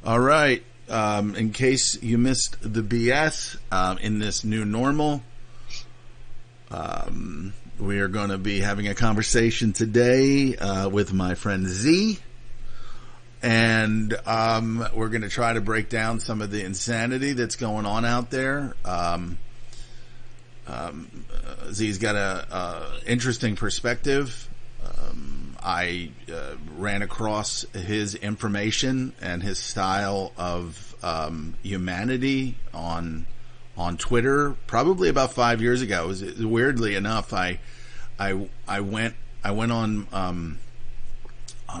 All right. In case you missed the BS, in this new normal, we are going to be having a conversation today with my friend Z. And we're going to try to break down some of the insanity that's going on out there. Z's got a interesting perspective. I ran across his information and his style of humanity on Twitter probably about 5 years ago. It was, weirdly enough, I went on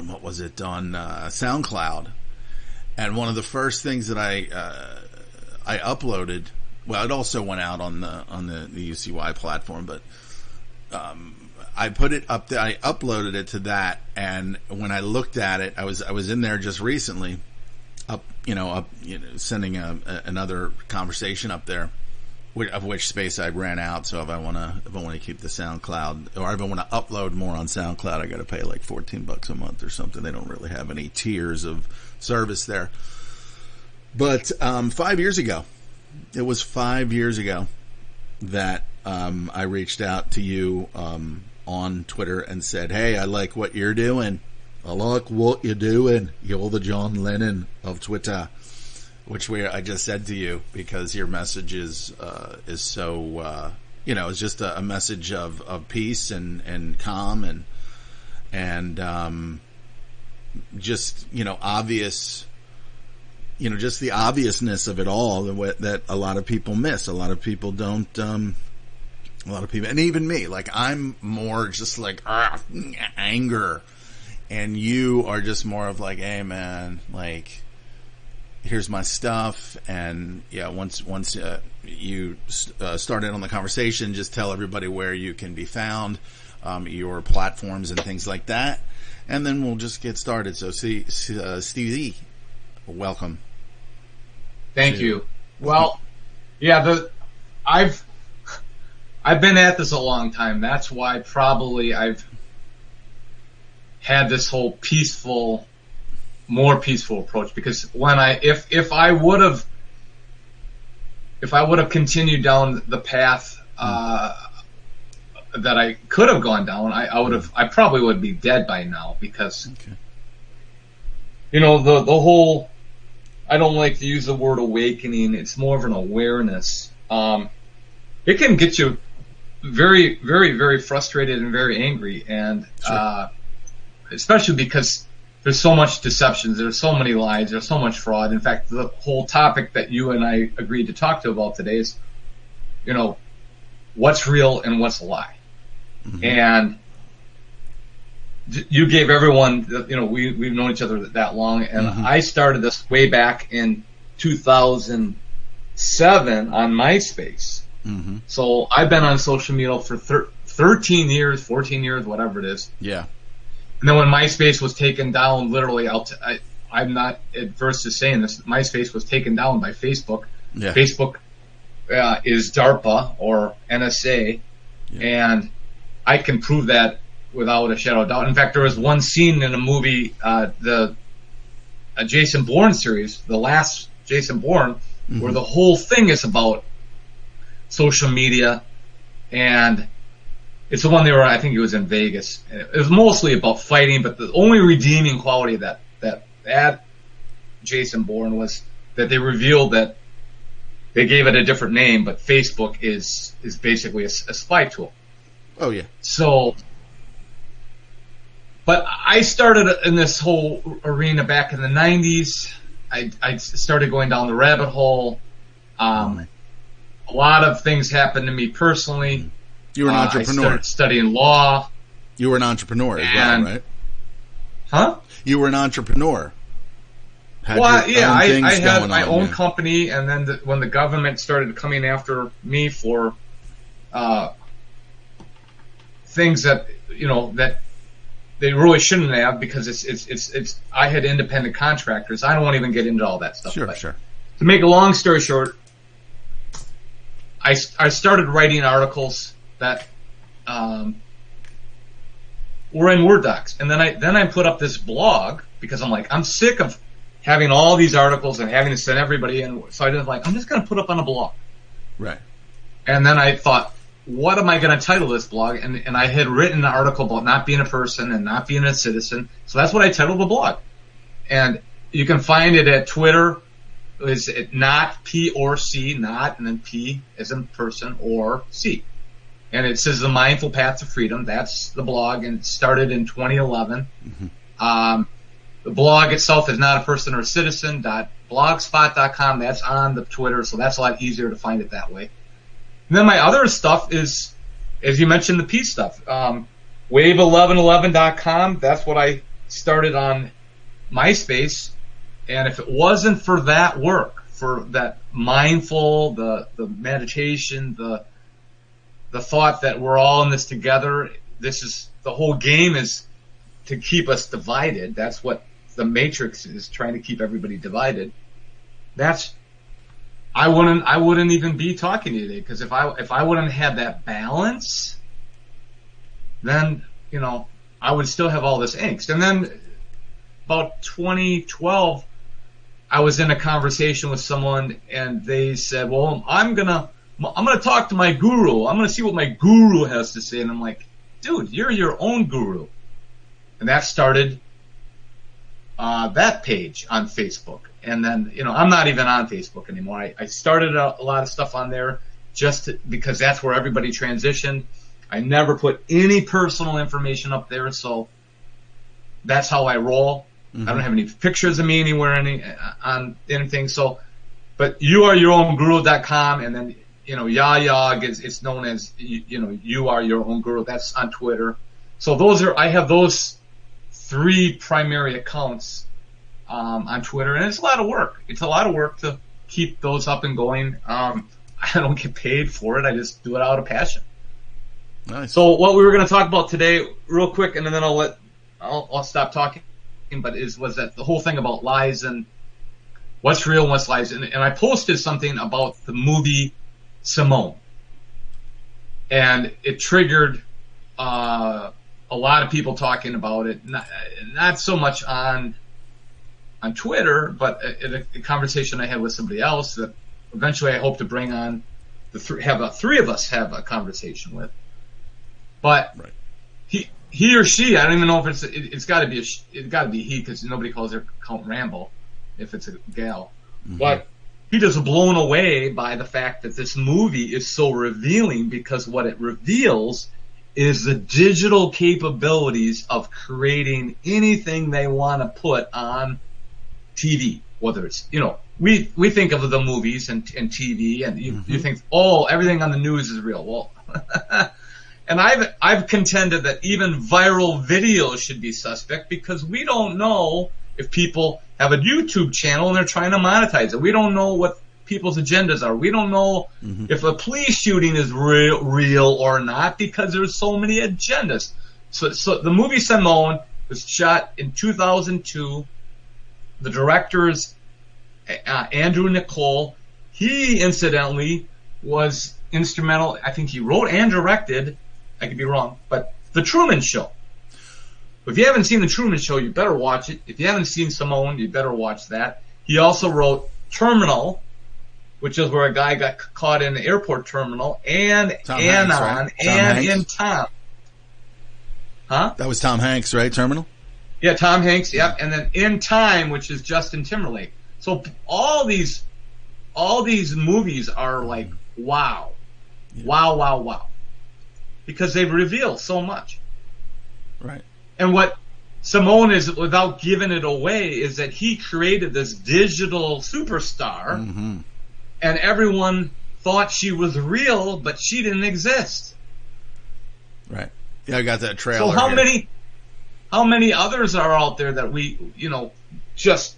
what was it, on SoundCloud, and one of the first things that I uploaded, well, it also went out on the UCY platform, but I put it up there. I uploaded it to that, and when I looked at it, I was in there just recently, sending another conversation up there, of which space I ran out. So if I want to keep the SoundCloud, or if I want to upload more on SoundCloud, I got to pay like $14 a month or something. They don't really have any tiers of service there. But 5 years ago, it was 5 years ago that I reached out to you on Twitter and said, "Hey, I like what you're doing. I like what you're doing. You're the John Lennon of Twitter." Which I just said to you because your message is so it's just a message of peace and calm and just obvious, just the obviousness of it all that a lot of people miss. A lot of people don't. A lot of people, and even me, like I'm more just like anger, and you are just more of like, hey man, like, here's my stuff. And yeah, once you started on the conversation, just tell everybody where you can be found, your platforms and things like that, and then we'll just get started. So Stevie, welcome. Thank you. Well, yeah, I've been at this a long time. That's why probably I've had this whole more peaceful approach, because when if I would have continued down the path that I could have gone down, I probably would be dead by now, because the whole, I don't like to use the word awakening. It's more of an awareness. It can get you very, very, very frustrated and very angry, and especially because there's so much deception, there's so many lies, there's so much fraud. In fact, the whole topic that you and I agreed to talk to about today is, what's real and what's a lie. Mm-hmm. And you gave everyone, we've known each other that long, and mm-hmm. I started this way back in 2007 on MySpace. Mm-hmm. So I've been on social media for 13 years, 14 years, whatever it is. Yeah. And then when MySpace was taken down, literally, I'm not adverse to saying this, MySpace was taken down by Facebook. Yeah. Facebook is DARPA or NSA, and I can prove that without a shadow of doubt. In fact, there was one scene in a movie, the Jason Bourne series, the last Jason Bourne, mm-hmm. where the whole thing is about social media, and it's the one I think it was in Vegas. It was mostly about fighting, but the only redeeming quality of that Jason Bourne was that they revealed that they gave it a different name, but Facebook is basically a spy tool. Oh yeah. So, but I started in this whole arena back in the 90s. I started going down the rabbit hole. A lot of things happened to me personally. You were an entrepreneur. I started studying law. You were an entrepreneur as well, right? Huh? You were an entrepreneur. I had my own company, and then when the government started coming after me for things that that they really shouldn't have, because it's I had independent contractors. I don't want to even get into all that stuff. Sure. To make a long story short, I started writing articles that were in Word docs, and then I put up this blog because I'm like, I'm sick of having all these articles and having to send everybody in. So I was like, I'm just going to put up on a blog. Right. And then I thought, what am I going to title this blog? And I had written an article about not being a person and not being a citizen. So that's what I titled the blog. And you can find it at Twitter. It's not P or C, not, and then P as in person, or C. And it says The Mindful Path to Freedom. That's the blog, and it started in 2011. Mm-hmm. The blog itself is not a person or a citizen.blogspot.com. That's on the Twitter, so that's a lot easier to find it that way. And then my other stuff is, as you mentioned, the P stuff. Wave1111.com, that's what I started on MySpace. And if it wasn't for that work, for that mindful, the meditation, the thought that we're all in this together, this is, the whole game is to keep us divided. That's what the Matrix is, trying to keep everybody divided. I wouldn't even be talking to you today, because if I wouldn't have that balance, then, you know, I would still have all this angst. And then about 2012, I was in a conversation with someone, and they said, well, I'm gonna talk to my guru. I'm gonna see what my guru has to say. And I'm like, dude, you're your own guru. And that started that page on Facebook. And then, you know, I'm not even on Facebook anymore. I started a lot of stuff on there because that's where everybody transitioned. I never put any personal information up there, so that's how I roll. Mm-hmm. I don't have any pictures of me anywhere on anything. So, but youareyourown.guru.com, and then, you know, Yayog it's known as, you know, You Are Your Own Guru. That's on Twitter. So I have those 3 primary accounts on Twitter, and it's a lot of work. It's a lot of work to keep those up and going. I don't get paid for it. I just do it out of passion. Nice. So what we were going to talk about today, real quick, and then I'll stop talking. But was that the whole thing about lies and what's real and what's lies? And I posted something about the movie Simone, and it triggered a lot of people talking about it. Not so much on Twitter, but in a conversation I had with somebody else that eventually I hope to bring on have 3 of us have a conversation with. But right. He or she, I don't even know if it's got to be he, because nobody calls her Count Rambo if it's a gal. Mm-hmm. But he just blown away by the fact that this movie is so revealing, because what it reveals is the digital capabilities of creating anything they want to put on TV. Whether it's, you know, we think of the movies and TV, and you think, oh, everything on the news is real. Well, and I've contended that even viral videos should be suspect, because we don't know if people have a YouTube channel and they're trying to monetize it. We don't know what people's agendas are. We don't know if a police shooting is real or not, because there's so many agendas. So the movie Simone was shot in 2002. The director is Andrew Nicole. He, incidentally, was instrumental. I think he wrote and directed, I could be wrong, but The Truman Show. If you haven't seen The Truman Show, you better watch it. If you haven't seen Simone, you better watch that. He also wrote Terminal, which is where a guy got caught in the airport terminal, and Tom Anon, Hanks, right? and Hanks? In Tom. Huh? That was Tom Hanks, right? Terminal? Yeah, Tom Hanks, yep. And then In Time, which is Justin Timberlake. So all these movies are like, wow. Yeah. Wow. Because they reveal so much. Right. And what Simone is, without giving it away, is that he created this digital superstar, and everyone thought she was real, but she didn't exist. Right. Yeah, I got that trailer. So how many others are out there that we, you know, just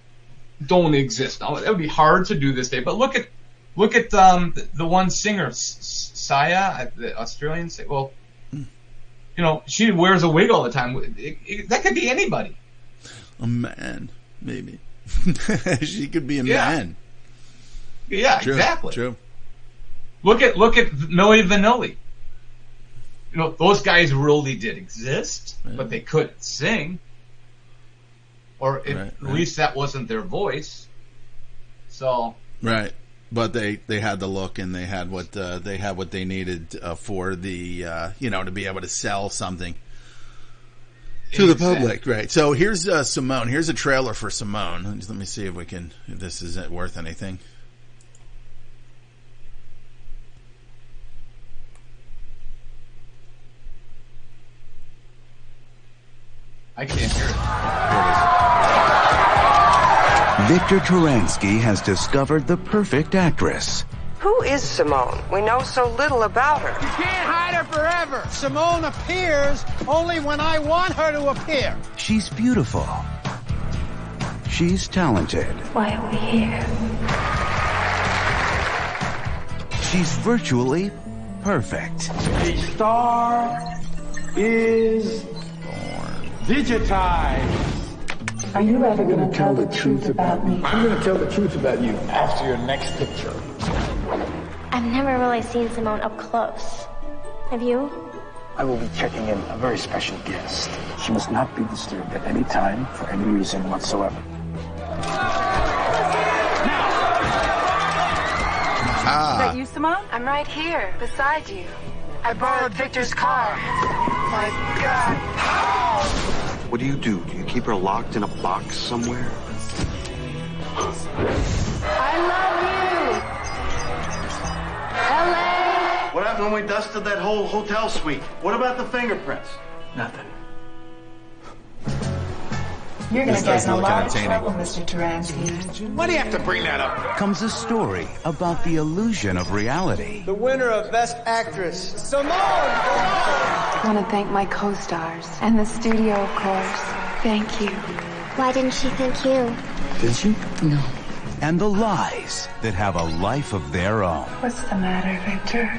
don't exist? Now, it would be hard to do this day, but look at the one singer, Sia, the Australian singer. Well, you know, she wears a wig all the time. That could be anybody. A man, maybe. She could be a man. Yeah, True, exactly. True. Look at Milli Vanilli. You know, those guys really did exist, but they couldn't sing. or at least that wasn't their voice. So right, but they had the look and they had what they needed for the to be able to sell something to the public, right? So here's Simone. Here's a trailer for Simone. Let me see if this is worth anything. I can't hear it. Victor Turansky has discovered the perfect actress. Who is Simone? We know so little about her. You can't hide her forever. Simone appears only when I want her to appear. She's beautiful. She's talented. Why are we here? She's virtually perfect. A star is digitized. Are you ever going to tell the truth about me? I'm going to tell the truth about you after your next picture. I've never really seen Simone up close. Have you? I will be checking in a very special guest. She must not be disturbed at any time for any reason whatsoever. Is that you, Simone? I'm right here, beside you. I borrowed Victor's car. My God. What do? Do you keep her locked in a box somewhere? I love you. L.A. What happened when we dusted that whole hotel suite? What about the fingerprints? Nothing. You're going to get in a lot of trouble, Mr. Turansky. Why do you have to bring that up? Comes a story about the illusion of reality. The winner of Best Actress, Simone! I want to thank my co-stars and the studio, of course. Thank you. Why didn't she thank you? Did she? No. And the lies that have a life of their own. What's the matter, Victor?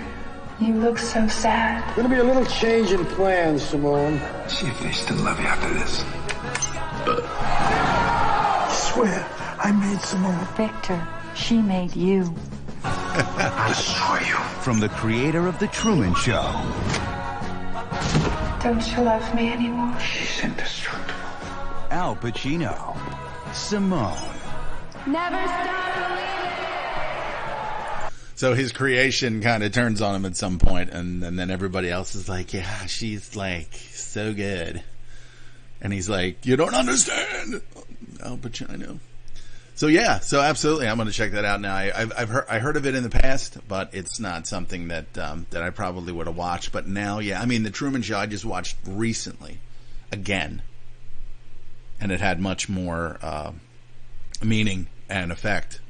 You look so sad. Gonna be a little change in plans, Simone. See if they still love you after this. I swear, I made Simone. Victor, she made you. I'll destroy you. From the creator of The Truman Show. Don't you love me anymore? She's indestructible. Al Pacino. Simone. Never stop believing. So his creation kind of turns on him at some point, and then everybody else is like, yeah, she's like so good. And he's like, you don't understand. Al Pacino. So yeah, so absolutely, I'm going to check that out now. I heard of it in the past, but it's not something that I probably would have watched. But now, yeah, I mean, The Truman Show I just watched recently, again, and it had much more meaning and effect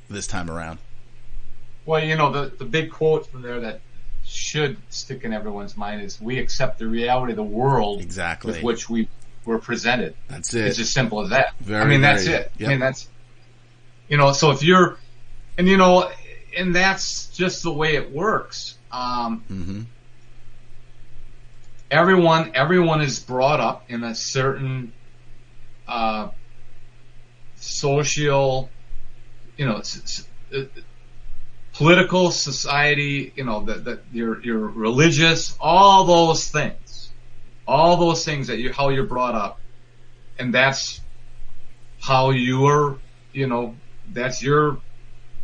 this time around. Well, you know, the big quote from there that should stick in everyone's mind is, we accept the reality of the world with which we were presented. That's it. It's as simple as that. That's it. Yep. I mean, that's, you know, so if you're, and you know, and that's just the way it works. Everyone is brought up in a certain social, you know, political society, you know, that you're religious, all those things that how you're brought up, and that's how you're, you know, that's your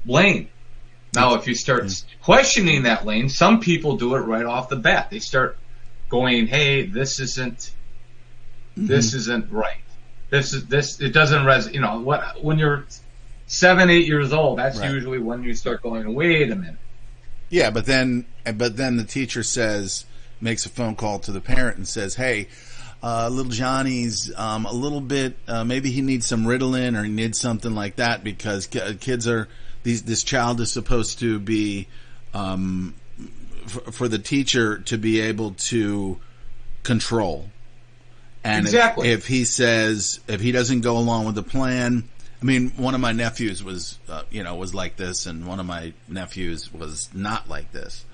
lane. Now, if you start questioning that lane, some people do it right off the bat. They start going, "Hey, this isn't right. It doesn't resonate." You know what? When you're 7, 8 years old, that's usually when you start going, wait a minute. Yeah, but then the teacher makes a phone call to the parent and says, hey, little Johnny's a little bit, maybe he needs some Ritalin or he needs something like that, because this child is supposed to be, for the teacher to be able to control. And exactly. If he doesn't go along with the plan, I mean, one of my nephews was like this, and one of my nephews was not like this.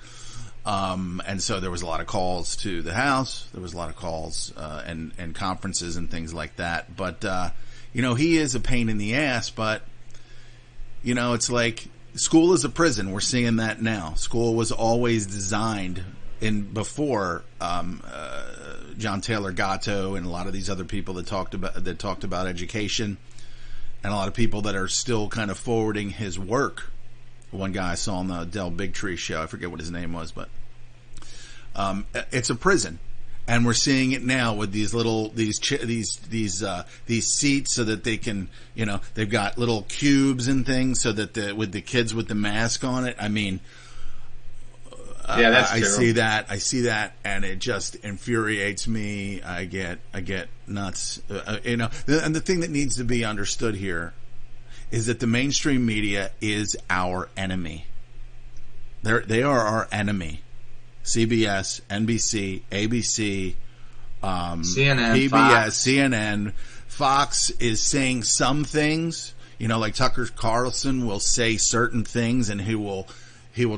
And so there was a lot of calls to the house. There was a lot of calls, and conferences and things like that. But, you know, he is a pain in the ass, but, you know, it's like school is a prison. We're seeing that now. School was always designed before, John Taylor Gatto and a lot of these other people that talked about education, and a lot of people that are still kind of forwarding his work. One guy I saw on the Del Bigtree show, I forget what his name was, but it's a prison. And we're seeing it now with these seats, so that they can, they've got little cubes and things, so that with the kids with the mask on it. I mean, yeah, that's I terrible. I see that, and it just infuriates me. I get nuts. And the thing that needs to be understood here is that the mainstream media is our enemy. They are our enemy. CBS, NBC, ABC, CNN, PBS, Fox. CNN, Fox is saying some things. Like Tucker Carlson will say certain things, and he will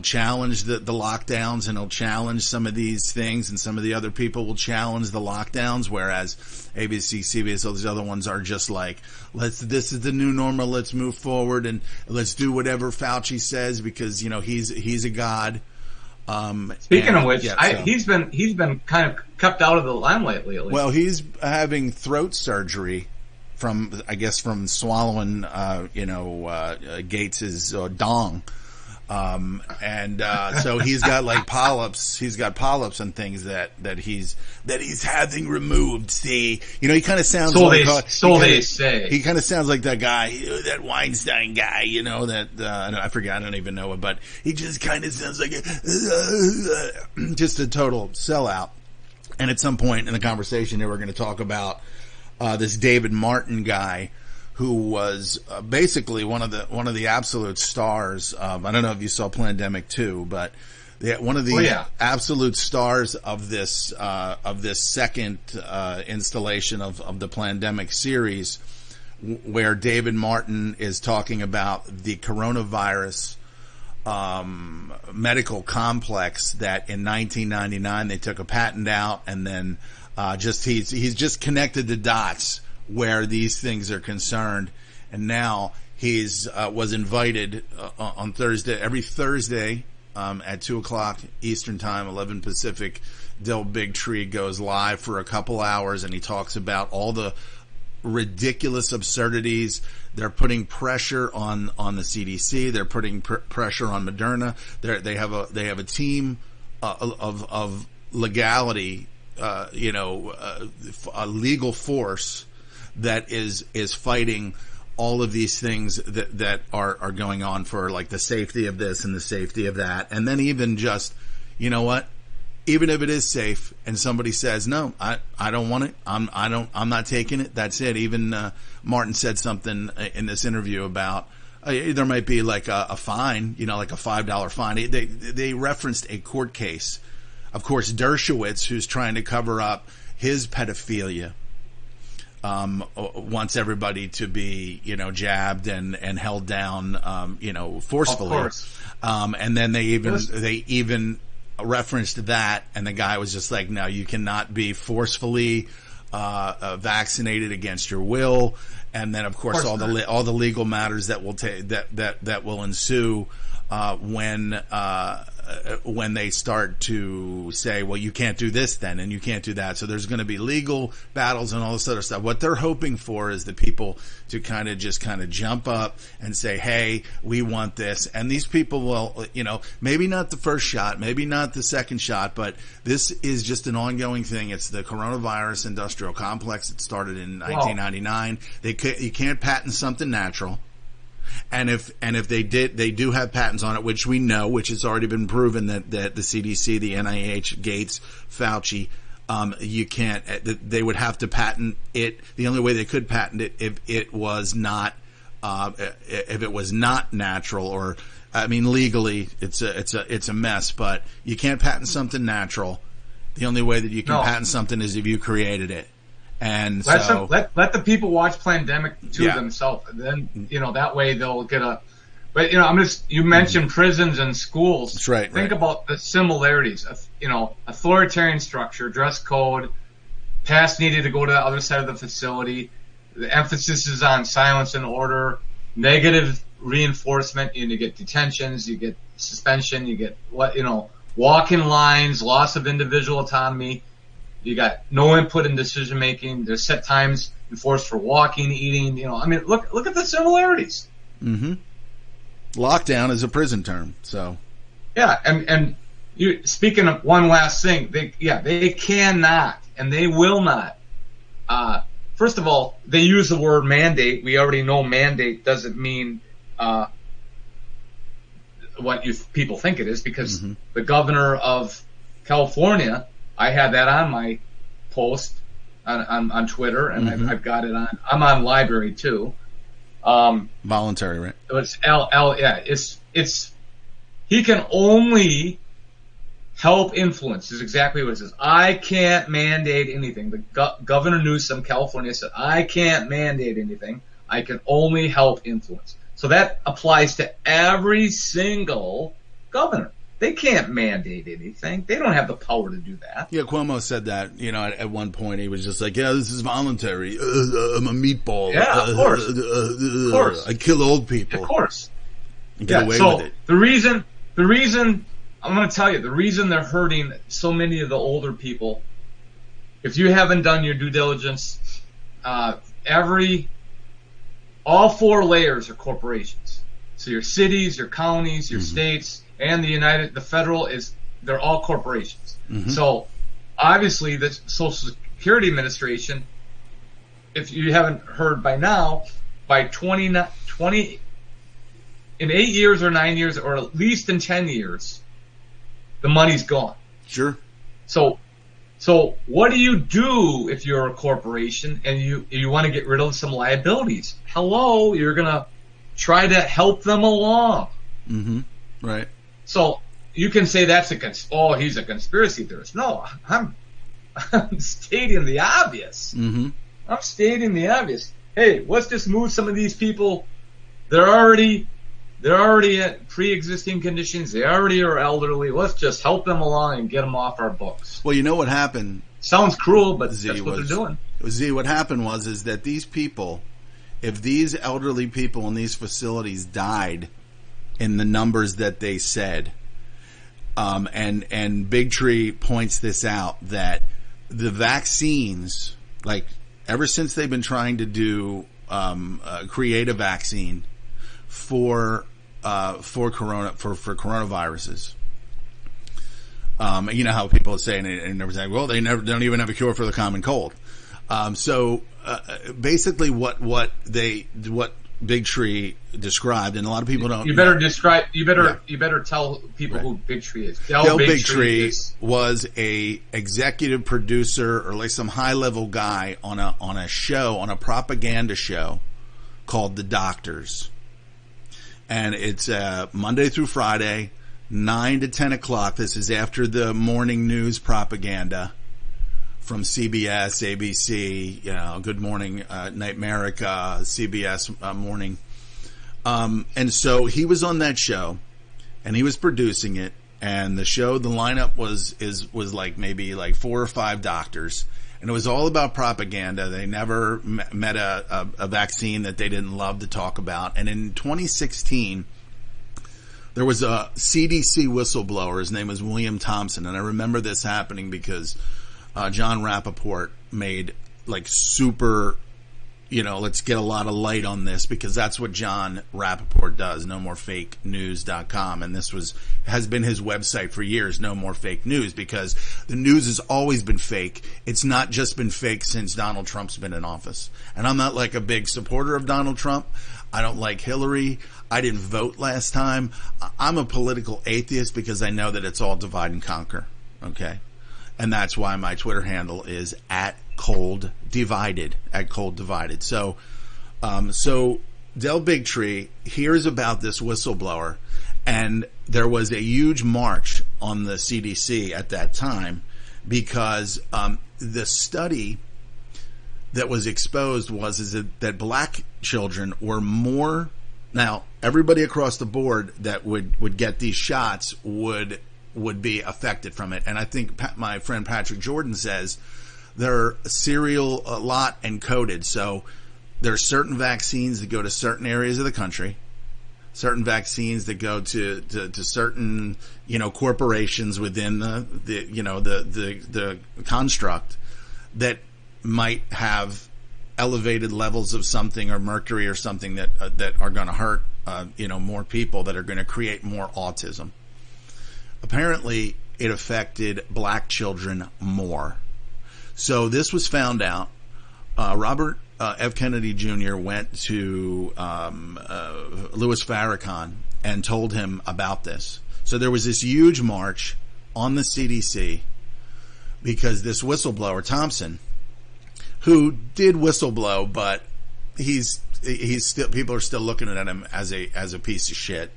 challenge the lockdowns, and he'll challenge some of these things, and some of the other people will challenge the lockdowns. Whereas ABC, CBS, all these other ones are just like, this is the new normal. Let's move forward and let's do whatever Fauci says, because he's a god. Speaking of which, he's been kind of kept out of the limelight lately. Well, he's having throat surgery from swallowing, Gates's dong. So he's got like polyps. He's got polyps and things that he's having removed. See, he kind of sounds they say. He kind of sounds like that guy, that Weinstein guy, I forget, I don't even know it, but he just kind of sounds like just a total sellout. And at some point in the conversation here, we're going to talk about this David Martin guy, who was basically one of the absolute stars of, I don't know if you saw Plandemic 2, but one of the absolute stars of this second installation of the Plandemic series, where David Martin is talking about the Korona-Vyruss medical complex that in 1999 they took a patent out, and then he's just connected the dots where these things are concerned. And now he's was invited on Thursday, every Thursday at 2:00 Eastern Time, 11 Pacific. Del Bigtree goes live for a couple hours, and he talks about all the ridiculous absurdities. They're putting pressure on the CDC. They're putting pressure on Moderna. They have a team of legality, a legal force that is fighting all of these things that are going on for like the safety of this and the safety of that. And then even just, even if it is safe and somebody says, no, I don't want it. I'm not taking it. That's it. Even, Martin said something in this interview about, there might be like a fine, like a $5 fine. They referenced a court case. Of course, Dershowitz, who's trying to cover up his pedophilia, wants everybody to be, jabbed and held down, forcefully. Of course. And then they even referenced that, and the guy was just like, no, you cannot be forcefully vaccinated against your will. And then, of course all the legal matters that will that will ensue when they start to say, well, you can't do this then, and you can't do that. So there's going to be legal battles and all this other stuff. What they're hoping for is the people to kind of jump up and say, hey, we want this. And these people will, maybe not the first shot, maybe not the second shot, but this is just an ongoing thing. It's the Korona-Vyruss industrial complex. It started in 1999. You can't patent something natural. And if they do have patents on it, which we know, which has already been proven that the CDC, the NIH, Gates, Fauci, you can't, they would have to patent it. The only way they could patent it if it was not natural, or, legally it's a mess, but you can't patent something natural. The only way that you can patent something is if you created it. And let the people watch Plandemic 2 themselves. Then that way they'll get a. But you mentioned prisons and schools. That's right. Think about the similarities. Authoritarian structure, dress code, pass needed to go to the other side of the facility. The emphasis is on silence and order. Negative reinforcement. You get detentions. You get suspension. You get walk-in lines, loss of individual autonomy. You got no input in decision making. There's set times enforced for walking, eating. I mean, look at the similarities. Mm-hmm. Lockdown is a prison term, so. Yeah, and you speaking of one last thing, they cannot and they will not. First of all, they use the word mandate. We already know mandate doesn't mean what people think it is, because the governor of California, I had that on my post on Twitter, and I've got it on. I'm on Library too. Voluntary, right? It's yeah. It's he can only help influence is exactly what it says. I can't mandate anything. The Governor Newsom, California, said I can't mandate anything. I can only help influence. So that applies to every single governor. They can't mandate anything. They don't have the power to do that. Yeah, Cuomo said that, at one point he was just like, yeah, this is voluntary. I'm a meatball. Yeah, of course. Of course. I kill old people. Of course. And get away with it. The reason, I'm going to tell you, the reason they're hurting so many of the older people, if you haven't done your due diligence, all four layers are corporations. So your cities, your counties, your states, and the federal they're all corporations. So obviously the Social Security Administration, if you haven't heard by now, by 20 in 8 years or 9 years, or at least in 10 years, the money's gone. Sure. So what do you do if you're a corporation and you want to get rid of some liabilities? Hello, you're going to try to help them along. Right. So you can say that's he's a conspiracy theorist. No, I'm stating the obvious. I'm stating the obvious. Hey, let's just move some of these people. They're already at pre-existing conditions. They already are elderly. Let's just help them along and get them off our books. Well, you know what happened? Sounds cruel, but that's what they're doing. What happened is that these people, if these elderly people in these facilities died in the numbers that they said, and Big Tree points this out, that the vaccines, like ever since they've been trying to do create a vaccine for coronaviruses. You know how people are saying it, and they're saying, well, they don't even have a cure for the common cold. So basically, what Big Tree described, and a lot of people don't. You better tell people who Big Tree is. Del Big Tree was a executive producer, or like some high level guy on a propaganda show called The Doctors. And it's Monday through Friday, 9 to 10 o'clock. This is after the morning news propaganda from CBS, ABC, Good Morning Night America, CBS Morning. And so he was on that show, and he was producing it. And the lineup was like maybe like 4 or 5 doctors. And it was all about propaganda. They never met a vaccine that they didn't love to talk about. And in 2016, there was a CDC whistleblower. His name was William Thompson. And I remember this happening because John Rappaport made like super, let's get a lot of light on this, because that's what John Rappaport does, nomorefakenews.com. And this has been his website for years, No More Fake News, because the news has always been fake. It's not just been fake since Donald Trump's been in office. And I'm not like a big supporter of Donald Trump. I don't like Hillary. I didn't vote last time. I'm a political atheist because I know that it's all divide and conquer. Okay. And that's why my Twitter handle is @ColdDivided. So, Del Big Tree hears about this whistleblower, and there was a huge march on the CDC at that time because the study that was exposed was that black children were more. Now, everybody across the board that would get these shots would be affected from it. And I think my friend Patrick Jordan says they're serial lot encoded. So there are certain vaccines that go to certain areas of the country. certain vaccines that go to certain, corporations within the construct that might have elevated levels of something or mercury or something that are going to hurt, more people, that are going to create more autism. Apparently, it affected black children more. So this was found out. Robert F. Kennedy Jr. went to Louis Farrakhan and told him about this. So there was this huge march on the CDC because this whistleblower, Thompson, who did whistleblow, but he's still, people are still looking at him as a piece of shit.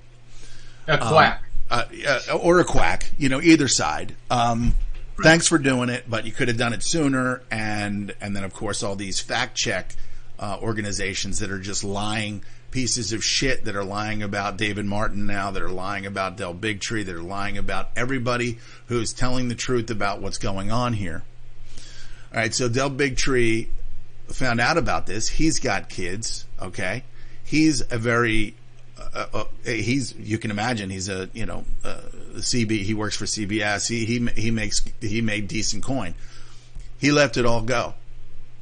A quack. Or a quack, either side. Thanks for doing it, but you could have done it sooner. And then, of course, all these fact check organizations that are just lying pieces of shit, that are lying about David Martin now, that are lying about Del Bigtree, that are lying about everybody who's telling the truth about what's going on here. All right, so Del Bigtree found out about this. He's got kids, okay? He's a very... you can imagine he's a CB. He works for CBS. He made decent coin. He let it all go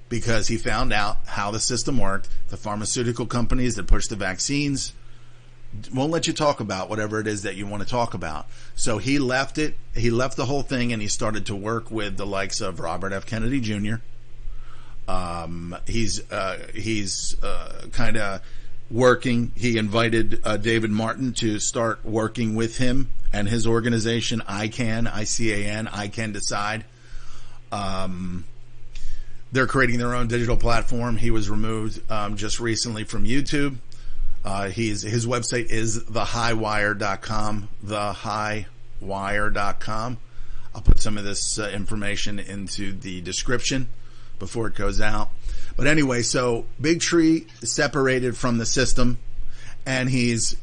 because he found out how the system worked. The pharmaceutical companies that push the vaccines won't let you talk about whatever it is that you want to talk about. So he left it. He left the whole thing, and he started to work with the likes of Robert F. Kennedy Jr. He's kind of working. He invited David Martin to start working with him and his organization, ICAN, I-C-A-N, I Can Decide. They're creating their own digital platform. He was removed just recently from YouTube. His website is thehighwire.com, thehighwire.com. I'll put some of this information into the description before it goes out. But anyway, so Bigtree separated from the system, and he's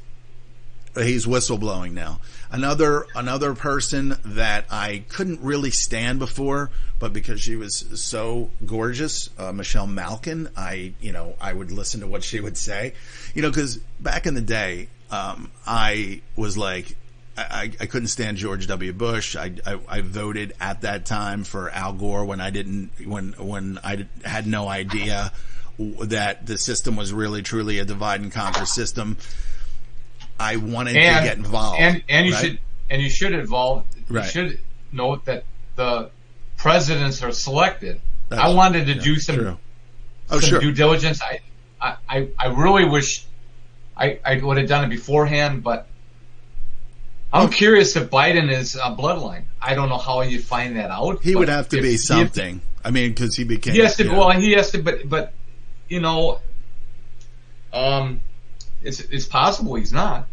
whistleblowing now. Another person that I couldn't really stand before, but because she was so gorgeous, Michelle Malkin, I would listen to what she would say, because back in the day, I was like, I couldn't stand George W. Bush. I voted at that time for Al Gore when I had no idea that the system was really truly a divide and conquer system. I wanted to get involved, and you should involve. Right. You should note that the presidents are selected. I wanted to do some due diligence. I really wish I would have done it beforehand, but I'm curious if Biden is a bloodline. I don't know how you find that out. He would have to be something. Because he became. He has to. Well, he has to. But it's possible he's not.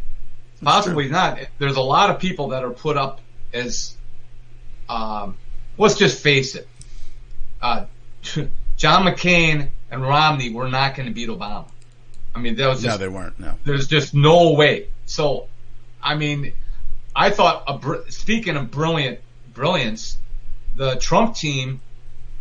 It's possible he's not. There's a lot of people that are put up as. Let's just face it. John McCain and Romney were not going to beat Obama. That was just, no, they weren't. No, there's just no way. So, I thought, speaking of brilliance, the Trump team.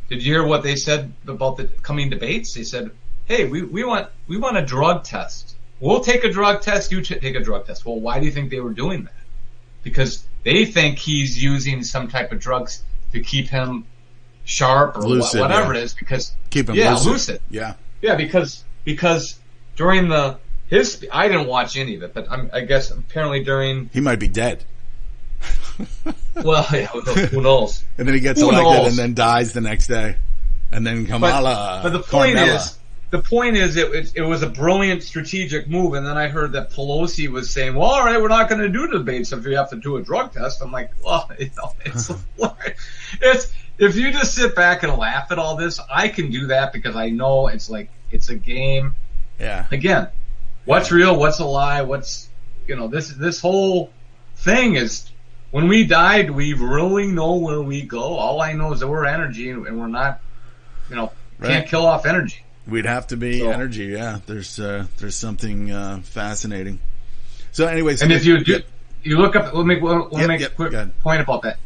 Did you hear what they said about the coming debates? They said, "Hey, we want a drug test. We'll take a drug test. You take a drug test." Well, why do you think they were doing that? Because they think he's using some type of drugs to keep him sharp or lucid, whatever it is. Because keep him lucid. Yeah. Because during his, I didn't watch any of it, but I guess apparently during, he might be dead. Well, yeah, who knows? And then he gets elected and then dies the next day, and then Kamala. But the point is, it was a brilliant strategic move. And then I heard that Pelosi was saying, "Well, all right, we're not going to do debates if you have to do a drug test." I'm like, well, it's if you just sit back and laugh at all this, I can do that because I know it's a game. Yeah. Again, what's real? What's a lie? What's this whole thing is. When we die, do we really know where we go? All I know is that we're energy, and we're not, can't kill off energy. We'd have to be energy, yeah. There's something fascinating. So, anyways, and if you look up, let me make a quick point about that.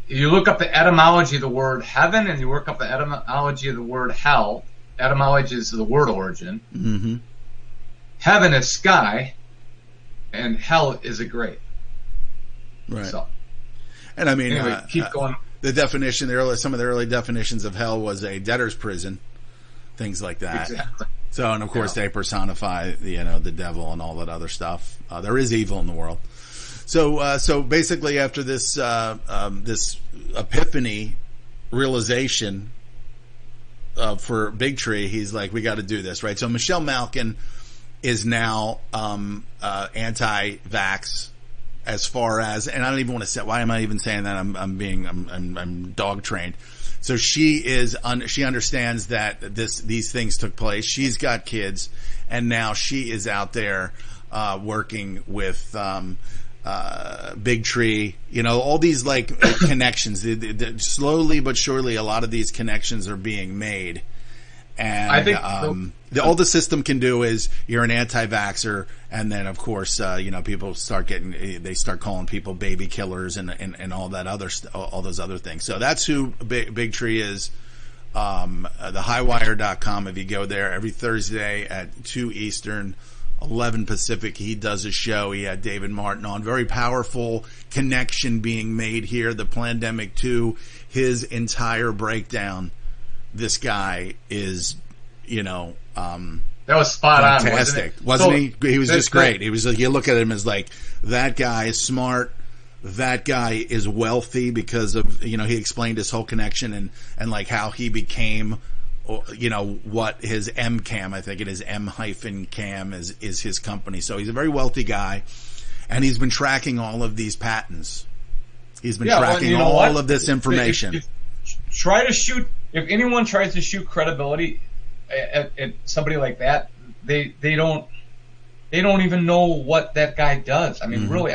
If you look up the etymology of the word heaven, and you look up the etymology of the word hell, etymology is the word origin. Mm-hmm. Heaven is sky, and hell is a grave. Right. So, and I mean, anyway, keep going. The definition, some of the early definitions of hell was a debtor's prison, things like that. Exactly. So, and of course, they personify the devil and all that other stuff. There is evil in the world. So basically, after this this epiphany realization for Big Tree, he's like, we got to do this, right? So Michelle Malkin is now anti-vax. As far as, and I don't even want to say, why am I even saying that? I'm dog trained. So she understands that these things took place. She's got kids, and now she is out there, working with, Big Tree, all these like connections. Slowly but surely, a lot of these connections are being made. And I think all the system can do is you're an anti-vaxxer, and then of course people start calling people baby killers and all that all those other things. So that's who Big Tree is. TheHighWire.com. If you go there every Thursday at 2 Eastern, 11 Pacific, he does a show. He had David Martin on. Very powerful connection being made here. The Plandemic 2, his entire breakdown. This guy is, that was spot fantastic, on, wasn't he? He was just great. He was like, you look at him as like, that guy is smart. That guy is wealthy because of, he explained his whole connection and like how he became, what his M-Cam, I think it is M-Cam is his company. So he's a very wealthy guy, and he's been tracking all of these patents. He's been tracking all of this information. If anyone tries to shoot credibility at somebody like that, they don't even know what that guy does. I mean, really,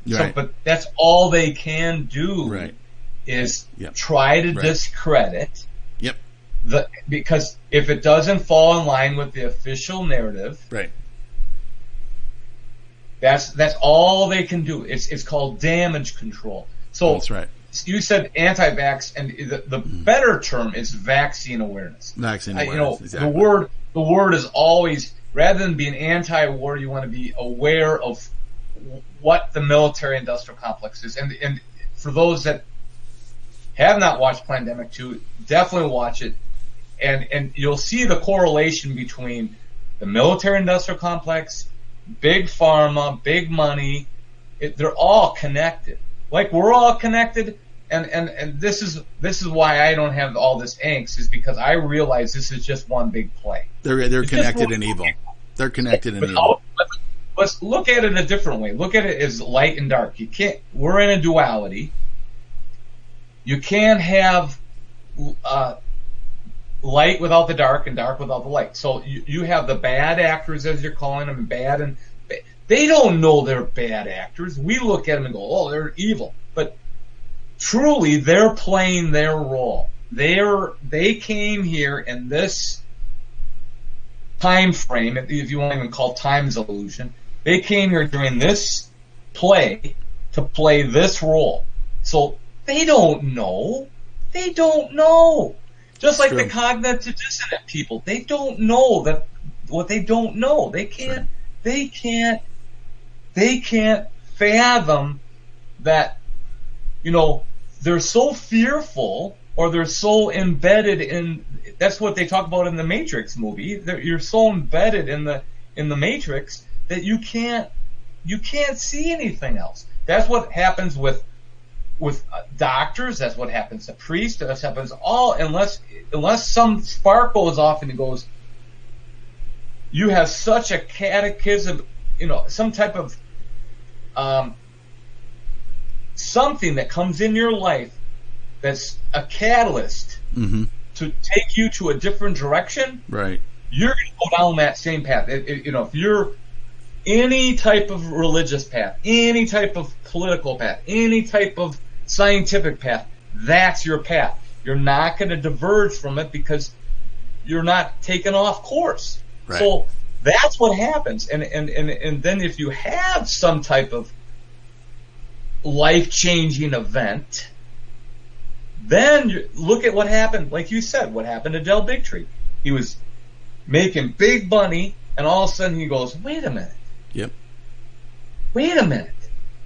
but that's all they can do, right? Is try to discredit. Yep. Because if it doesn't fall in line with the official narrative, right? That's all they can do. It's called damage control. So that's right. You said anti-vax, and the better term is vaccine awareness. Vaccine awareness, exactly. The word is always, rather than being anti-war, you want to be aware of what the military-industrial complex is. And for those that have not watched Plandemic 2, definitely watch it, and you'll see the correlation between the military-industrial complex, big pharma, big money. They're all connected. Like we're all connected, and this is why I don't have all this angst, is because I realize this is just one big play. They're connected in evil. They're connected in evil. Let's look at it a different way. Look at it as light and dark. We're in a duality. You can't have light without the dark and dark without the light. So you have the bad actors, as you're calling them, bad. They don't know they're bad actors. We look at them and go, oh, they're evil. But truly, they're playing their role. They came here in this time frame, if you want to even call time's illusion. They came here during this play to play this role. So they don't know. They don't know. Just like the cognitive dissonant people. They don't know that what they don't know. They can't fathom that, they're so fearful, or they're so embedded in, that's what they talk about in the Matrix movie. You're so embedded in the Matrix that you can't see anything else. That's what happens with doctors. That's what happens to priests. That happens unless some spark goes off and it goes, you have such a catechism, some type of something that comes in your life that's a catalyst to take you to a different direction. Right. You're going to go down that same path. If you're any type of religious path, any type of political path, any type of scientific path, that's your path. You're not going to diverge from it because you're not taken off course. Right. So that's what happens. And then if you have some type of life-changing event, then you look at what happened. Like you said, what happened to Del Bigtree? He was making big money, and all of a sudden he goes, wait a minute. Yep. wait a minute,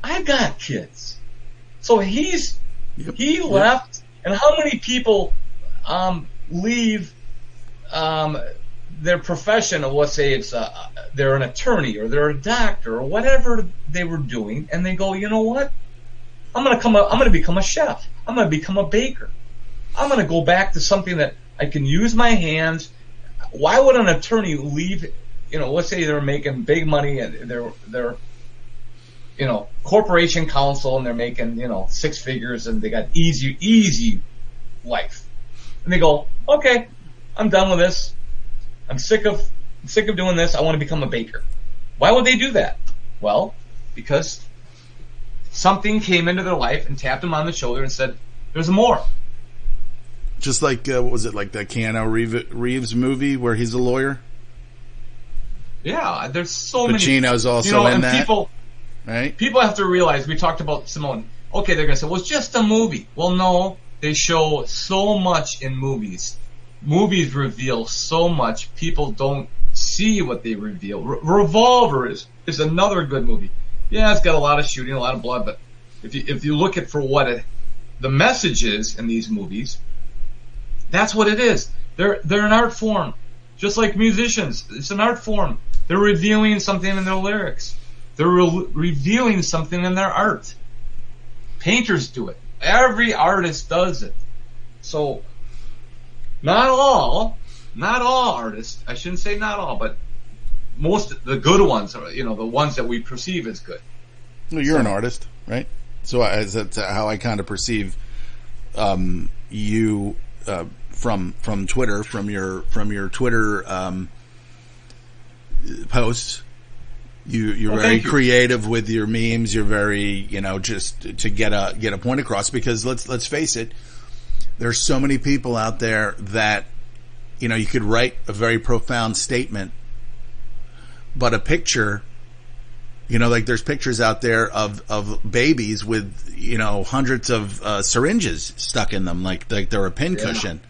I got kids. So he left, and how many people leave their profession, or let's say it's they're an attorney or they're a doctor or whatever they were doing, and they go, you know what? I'm gonna become a chef. I'm gonna become a baker. I'm gonna go back to something that I can use my hands. Why would an attorney leave? Let's say they're making big money and they're corporation counsel and they're making 6 figures and they got easy life, and they go, okay, I'm done with this. I'm sick of doing this. I want to become a baker. Why would they do that? Well, because something came into their life and tapped them on the shoulder and said, there's more. Just like, what was it, like the Keanu Reeves movie where he's a lawyer? Yeah, there's so many. Pacino's also in that. People have to realize, we talked about Simone. Okay, they're going to say, well, it's just a movie. Well, no, they show so much in movies. Movies reveal so much. People don't see what they reveal. Revolver is another good movie. Yeah, it's got a lot of shooting, a lot of blood, but if you look at for what the message is in these movies, that's what it is. They're an art form, just like musicians. It's an art form. They're revealing something in their lyrics. They're revealing something in their art. Painters do it. Every artist does it. So, not all artists. I shouldn't say not all, but most the good ones are, the ones that we perceive as good. Well, you're an artist, right? So that's how I kind of perceive you from Twitter, from your Twitter posts. You're very creative with your memes. You're very, just to get a point across, because let's face it, there's so many people out there that, you could write a very profound statement, but a picture, like there's pictures out there of babies with, hundreds of syringes stuck in them, like they're a pincushion.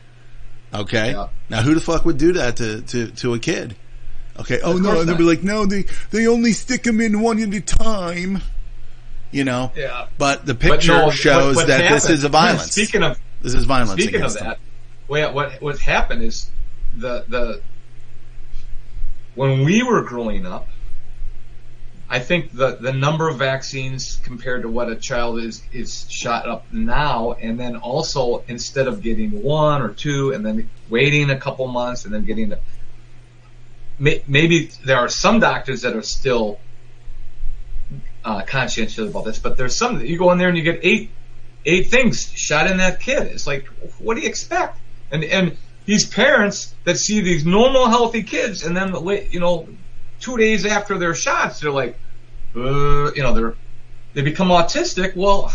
Okay. Yeah. Now who the fuck would do that to a kid? Okay. Oh no, and they'll be like, no, they only stick them in one at a time. Yeah. But the picture shows that happened, this is a violence. This is violence. Speaking of that, what happened is when we were growing up, I think the number of vaccines compared to what a child is shot up now, and then also instead of getting 1 or 2 and then waiting a couple months and then getting maybe there are some doctors that are still conscientious about this, but there's some that you go in there and you get eight things shot in that kid. It's like, what do you expect? And these parents that see these normal healthy kids, and then 2 days after their shots, they're like, they become autistic. Well,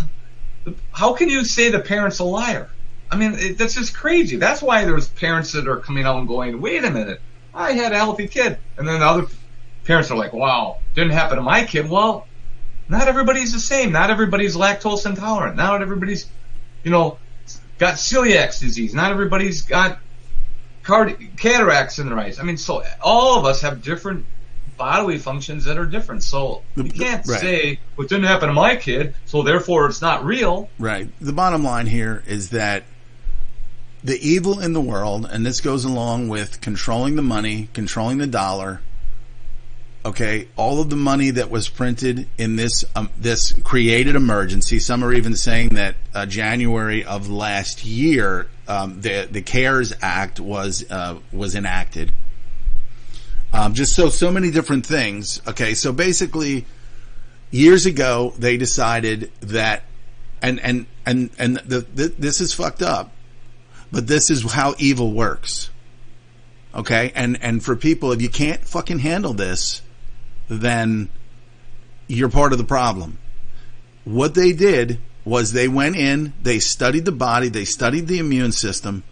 how can you say the parent's a liar? I mean, that's just crazy. That's why there's parents that are coming out and going, wait a minute, I had a healthy kid. And then the other parents are like, wow, didn't happen to my kid. Well, not everybody's the same. Not everybody's lactose intolerant. Not everybody's, got celiac disease. Not everybody's got cataracts in their eyes. I mean, so all of us have different bodily functions that are different. So you can't say, well, it didn't happen to my kid, so therefore it's not real. Right. The bottom line here is that the evil in the world, and this goes along with controlling the money, controlling the dollar, okay, all of the money that was printed in this created emergency. Some are even saying that January of last year, the CARES Act was enacted. Just so many different things. Okay, so basically, years ago they decided that, and this is fucked up, but this is how evil works. Okay, and for people, if you can't fucking handle this, then you're part of the problem. What they did was they went in, they studied the body, they studied the immune system,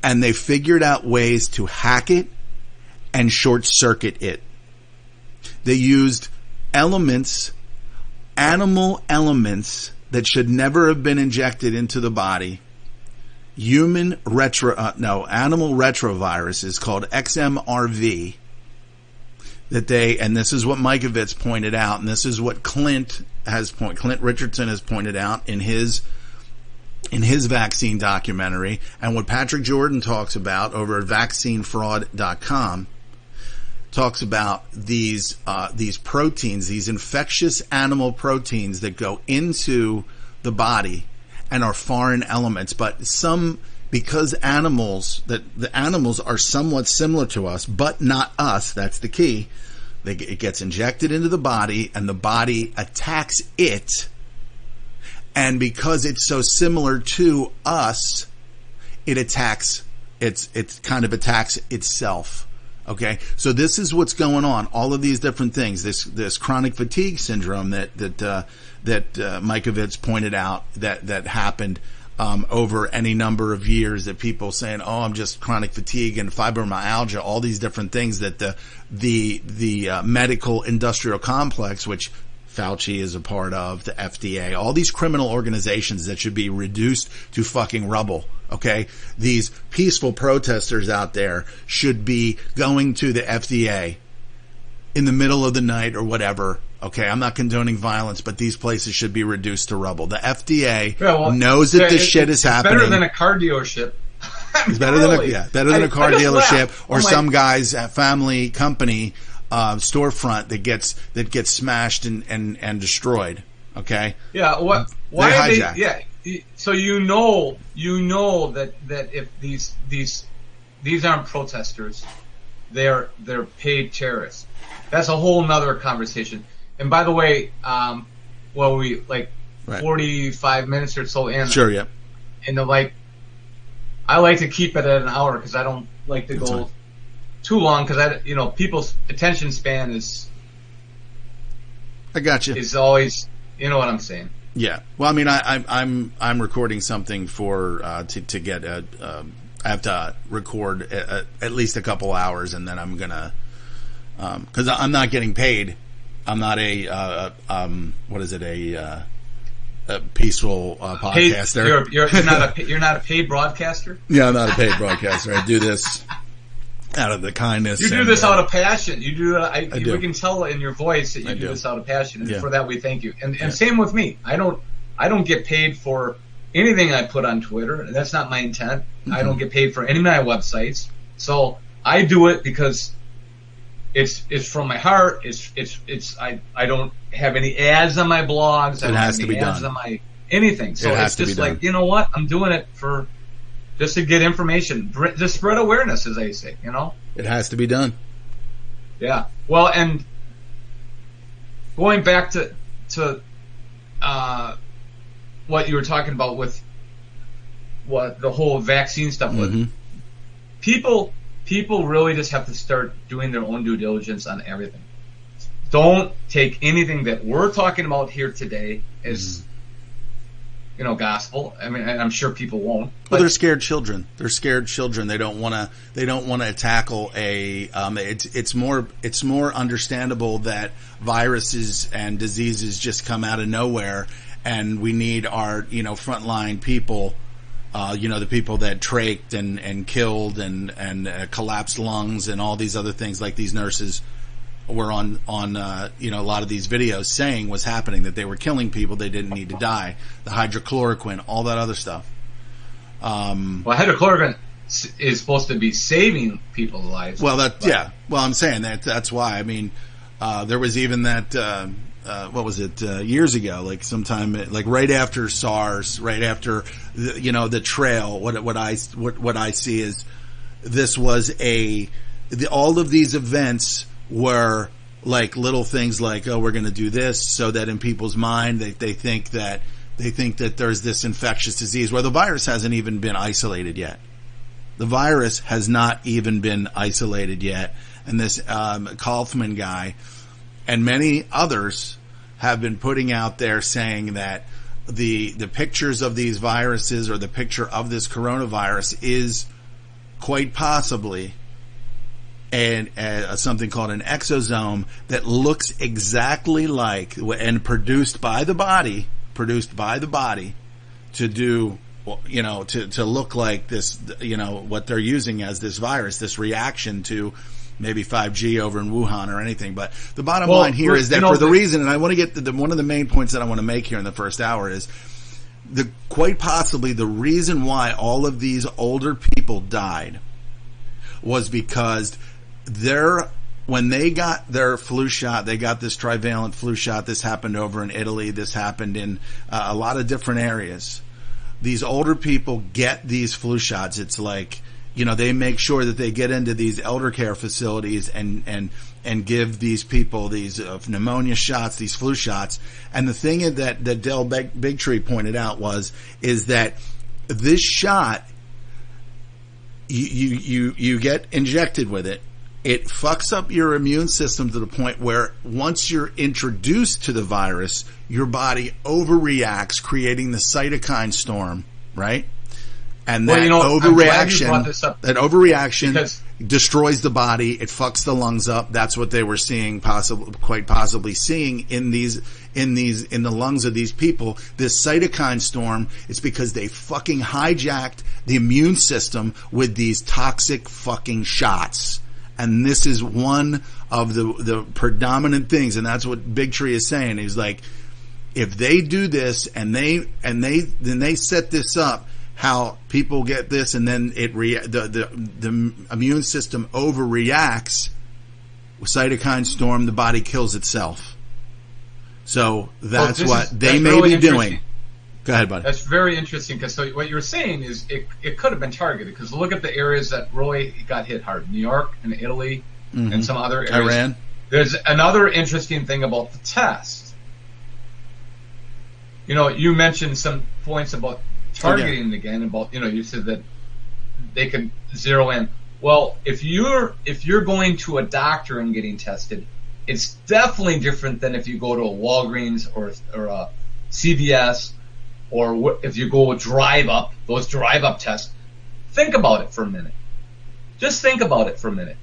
and they figured out ways to hack it and short circuit it. They used animal elements that should never have been injected into the body. Animal retrovirus is called XMRV. and this is what Mikovits pointed out, and this is what Clint Richardson has pointed out in his vaccine documentary, and what Patrick Jordan talks about over at vaccinefraud.com, talks about these proteins, these infectious animal proteins that go into the body and are foreign elements, but because the animals are somewhat similar to us, but not us, that's the key. It gets injected into the body, and the body attacks it. And because it's so similar to us, it kind of attacks itself. Okay, so this is what's going on. All of these different things. This chronic fatigue syndrome that Mikovits pointed out that happened over any number of years. That people saying, "Oh, I'm just chronic fatigue and fibromyalgia," all these different things that the medical industrial complex, which Fauci is a part of, the FDA, all these criminal organizations that should be reduced to fucking rubble. Okay, these peaceful protesters out there should be going to the FDA in the middle of the night or whatever. Okay, I'm not condoning violence, but these places should be reduced to rubble. The FDA knows that this shit is happening. Better than a car dealership. It's better than a car dealership or some guy's family company storefront that gets smashed and destroyed. Okay. Yeah. Why are they? Yeah. So you know that if these aren't protesters, they're paid terrorists. That's a whole nother conversation. And by the way, we 45 minutes or so in. Sure. Yeah. And I like to keep it at an hour because I don't like to go too long because people's attention span is. I got you. Is always, you know what I'm saying. Yeah. Well, I mean, I'm recording something for to get I have to record at least a couple hours, and then I'm gonna because I'm not getting paid. I'm not a peaceful podcaster. You're not a paid broadcaster. Yeah, I'm not a paid broadcaster. I do this out of the kindness. You do this out of passion. You do. I do. We can tell in your voice that you do this out of passion, and for that we thank you. And same with me. I don't get paid for anything I put on Twitter. That's not my intent. Mm-hmm. I don't get paid for any of my websites. So I do it because it's from my heart. I don't have any ads on my blogs. I don't have any ads on my anything. So it's just like, you know what? I'm doing it for just to get information, just spread awareness, as they say. It has to be done. Yeah. Well, and going back to what you were talking about with what the whole vaccine stuff with people really just have to start doing their own due diligence on everything. Don't take anything that we're talking about here today as gospel. I mean, I'm sure people won't. Well, they're scared children. They're scared children. They don't want to tackle a. It's more understandable that viruses and diseases just come out of nowhere, and we need our frontline people. The people that trached and killed and collapsed lungs and all these other things, like these nurses were on a lot of these videos saying was happening, that they were killing people they didn't need to die. The hydrochloroquine, all that other stuff. Hydrochloroquine is supposed to be saving people's lives. Well, Well, I'm saying that's why. I mean, there was even that. What was it? Years ago, like sometime, like right after SARS, right after the trail. What I see is this was all of these events were like little things like, oh, we're going to do this, so that in people's mind they think that there's this infectious disease where the virus hasn't even been isolated yet. The virus has not even been isolated yet, and this Kaufman guy and many others have been putting out there saying that the pictures of these viruses, or the picture of this coronavirus, is quite possibly something called an exosome that looks exactly like, and produced by the body to do, to look like this, what they're using as this virus, this reaction to maybe 5G over in Wuhan or anything. But the bottom line here is that for the reason, and I want to get to one of the main points that I want to make here in the first hour is quite possibly the reason why all of these older people died was because when they got their flu shot, they got this trivalent flu shot. This happened over in Italy. This happened in a lot of different areas. These older people get these flu shots. It's like, they make sure that they get into these elder care facilities and give these people these pneumonia shots, these flu shots. And the thing that Del Bigtree pointed out is that this shot, you get injected with it. It fucks up your immune system to the point where once you're introduced to the virus, your body overreacts, creating the cytokine storm, right? And that overreaction destroys the body. It fucks the lungs up. That's what they were seeing, quite possibly seeing in the lungs of these people. This cytokine storm is because they fucking hijacked the immune system with these toxic fucking shots. And this is one of the predominant things, and that's what Bigtree is saying. He's like, if they do this and they set this up, how people get this, and then the immune system overreacts, cytokine storm, the body kills itself. So that's what they may be doing. Go ahead, buddy. That's very interesting, because what you're saying is it could have been targeted, because look at the areas that really got hit hard. New York and Italy and some other areas. Iran. There's another interesting thing about the test. You mentioned some points about targeting again, about, you said that they could zero in. Well, if you're going to a doctor and getting tested, it's definitely different than if you go to a Walgreens or a CVS, or if you go those drive-up tests. Think about it for a minute. Just think about it for a minute.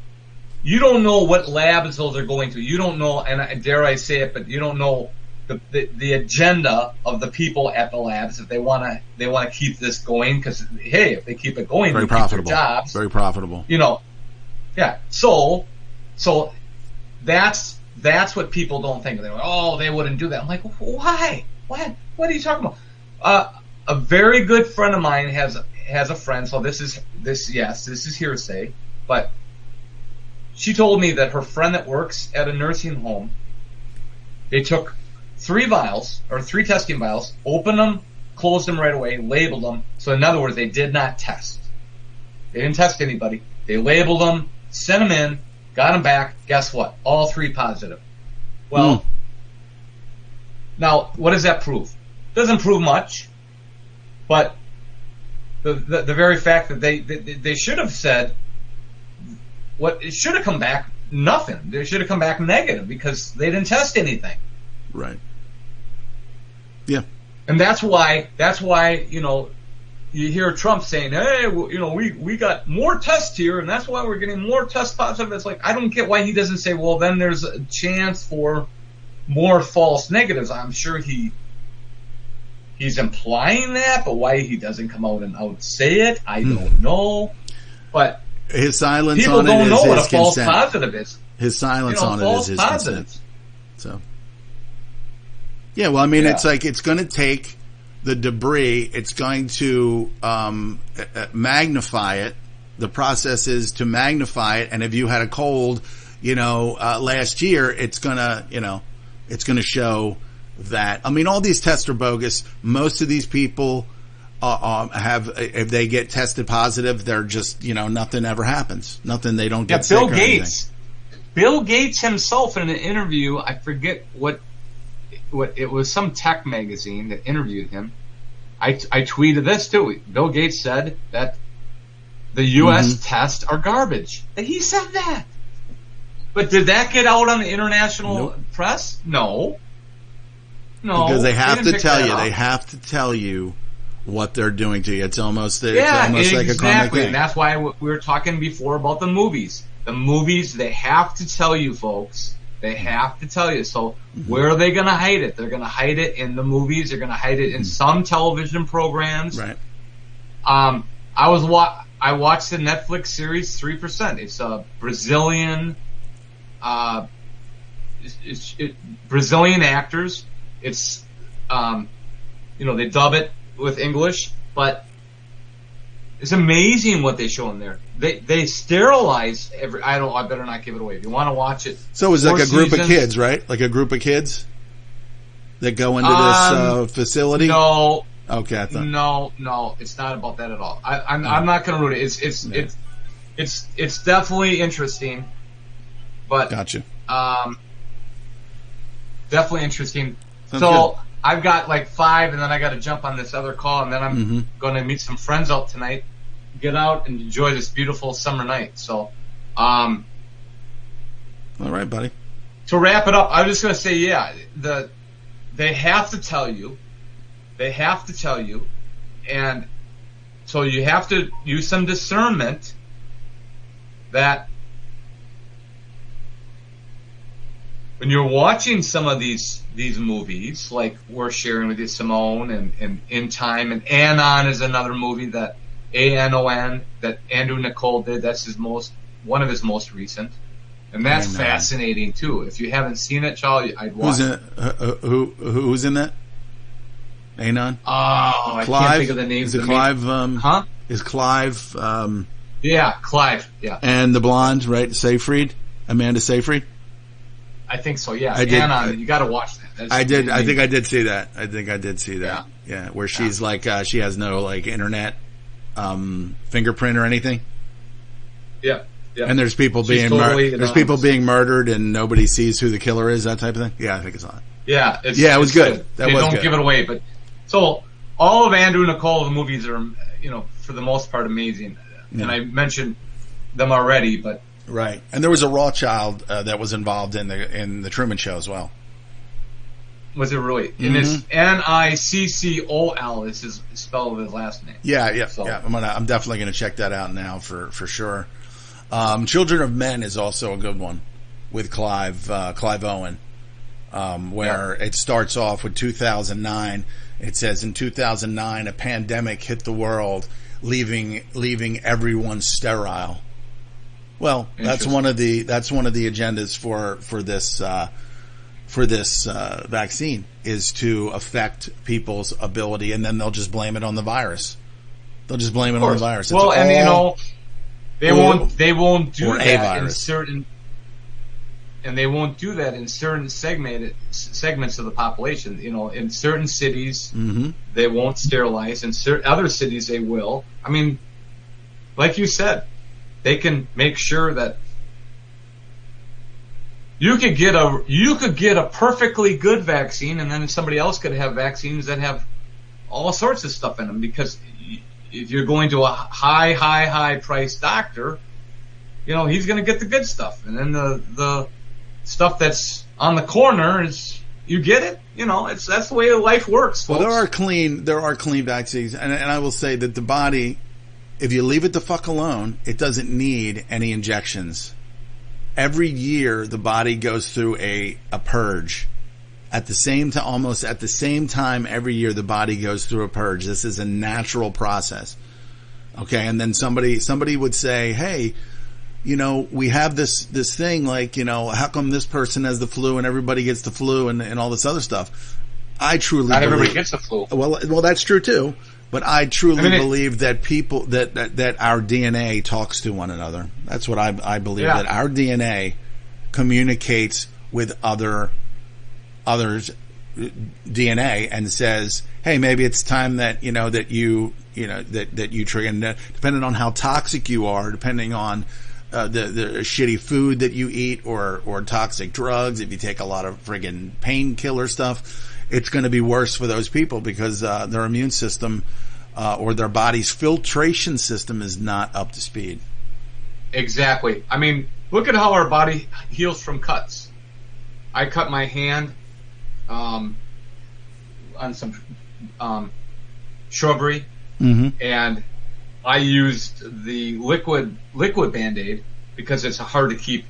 You don't know what labs those are going to. You don't know, and dare I say it, but you don't know the agenda of the people at the labs, if they want to keep this going, because hey, if they keep it going, very profitable. Jobs, very profitable. Yeah. So that's what people don't think. They're like, oh, they wouldn't do that. I'm like, why? What are you talking about? A very good friend of mine has a friend. So this is hearsay, but she told me that her friend that works at a nursing home, they took 3 testing vials, opened them, closed them right away, labeled them. So in other words, they did not test. They didn't test anybody. They labeled them, sent them in, got them back. Guess what? All 3 positive. Well, now what does that prove? Doesn't prove much, but the very fact that they should have said it should have come back nothing. They should have come back negative because they didn't test anything. Right. Yeah. And that's why you hear Trump saying, hey, we got more tests here, and that's why we're getting more test positive. It's like, I don't get why he doesn't say, well, then there's a chance for more false negatives. I'm sure he's implying that, but why he doesn't come out and say it, I don't know. But his silence people on don't it know is what his a false consent. positive is. His silence on it is his positives. consent. So, yeah, well, I mean, it's like it's going to take the debris. It's going to magnify it. The process is to magnify it. And if you had a cold, last year, it's gonna show that. I mean, all these tests are bogus. Most of these people if they get tested positive, they're just, nothing ever happens. Nothing. They don't get sick or anything. Bill Gates himself in an interview, I forget what it was, some tech magazine that interviewed him. I tweeted this too. Bill Gates said that the U.S. tests are garbage. And he said that. But did that get out on the international press? No. Because they have to tell you. They have to tell you what they're doing to you. It's almost like a comic game. And that's why we were talking before about the movies. The movies, they have to tell you, folks. They have to tell you. So where are they going to hide it? They're going to hide it in the movies. They're going to hide it in some television programs. Right. I watched the Netflix series 3%. It's a Brazilian, Brazilian actors. It's, they dub it with English, but it's amazing what they show in there. They sterilize every. I better not give it away. If you want to watch it, so it's like a group of kids, right? Like a group of kids that go into this facility. No. Okay. I thought. No, it's not about that at all. I'm not going to ruin it. It's definitely interesting, but gotcha. Definitely interesting. Sounds so good. I've got like 5, and then I got to jump on this other call, and then I'm going to meet some friends out tonight, get out and enjoy this beautiful summer night. So, all right, buddy. To wrap it up, I was just going to say, they have to tell you. They have to tell you, and so you have to use some discernment that when you're watching some of these movies, like we're sharing with you, Simone and In Time, and Anon is another movie that ANON that Andrew Nicole did. That's one of his most recent, and that's fascinating too. If you haven't seen it, Charlie, I'd watch it. Who's in that? Anon? I can't think of the name. Is it Clive? Huh? Is Clive? Yeah, Clive. Yeah. And the blonde, right? Seyfried? Amanda Seyfried? I think so. Yeah. Anon. You got to watch that. I did. I think I did see that. Yeah. Where she's like, she has no like internet fingerprint or anything. Yeah. Yeah. And there's people being being murdered, and nobody sees who the killer is. That type of thing. Yeah, I think it's on. Yeah. It was good. They don't give it away, but. So all of Andrew Nicole, the movies are, for the most part, amazing. Yeah. And I mentioned them already, but right. And there was a Rothschild that was involved in the Truman Show as well. Was it really? And it's Niccol is his spell of his last name. Yeah. So. Yeah. I'm definitely gonna check that out now for sure. Children of Men is also a good one with Clive Owen, where it starts off with 2009. It says in 2009, a pandemic hit the world, leaving everyone sterile. Well, that's one of the agendas for this vaccine is to affect people's ability, and then they'll just blame it on the virus. They'll just blame it on the virus. Well, they won't do that in certain. And they won't do that in certain segments of the population. In certain cities, they won't sterilize. In other cities, they will. I mean, like you said, they can make sure that you could get a perfectly good vaccine, and then somebody else could have vaccines that have all sorts of stuff in them. Because if you're going to a high priced doctor, he's going to get the good stuff, and then the stuff that's on the corner is, you get it? That's the way life works, folks. Well, there are clean vaccines, and I will say that the body, if you leave it the fuck alone, it doesn't need any injections. Every year, the body goes through a purge. Almost at the same time every year, the body goes through a purge. This is a natural process. Okay, and then somebody would say, hey, we have this thing, like, how come this person has the flu and everybody gets the flu and all this other stuff? I truly not believe, everybody gets the flu. Well, that's true too. But I truly believe that people that our DNA talks to one another. That's what I believe, that our DNA communicates with others' DNA and says, hey, maybe it's time that that you trigger. And depending on how toxic you are, depending on the shitty food that you eat or toxic drugs, if you take a lot of friggin' painkiller stuff, it's going to be worse for those people because their immune system or their body's filtration system is not up to speed. Exactly. I mean, look at how our body heals from cuts. I cut my hand on some shrubbery, and I used the liquid Band-Aid because it's hard to keep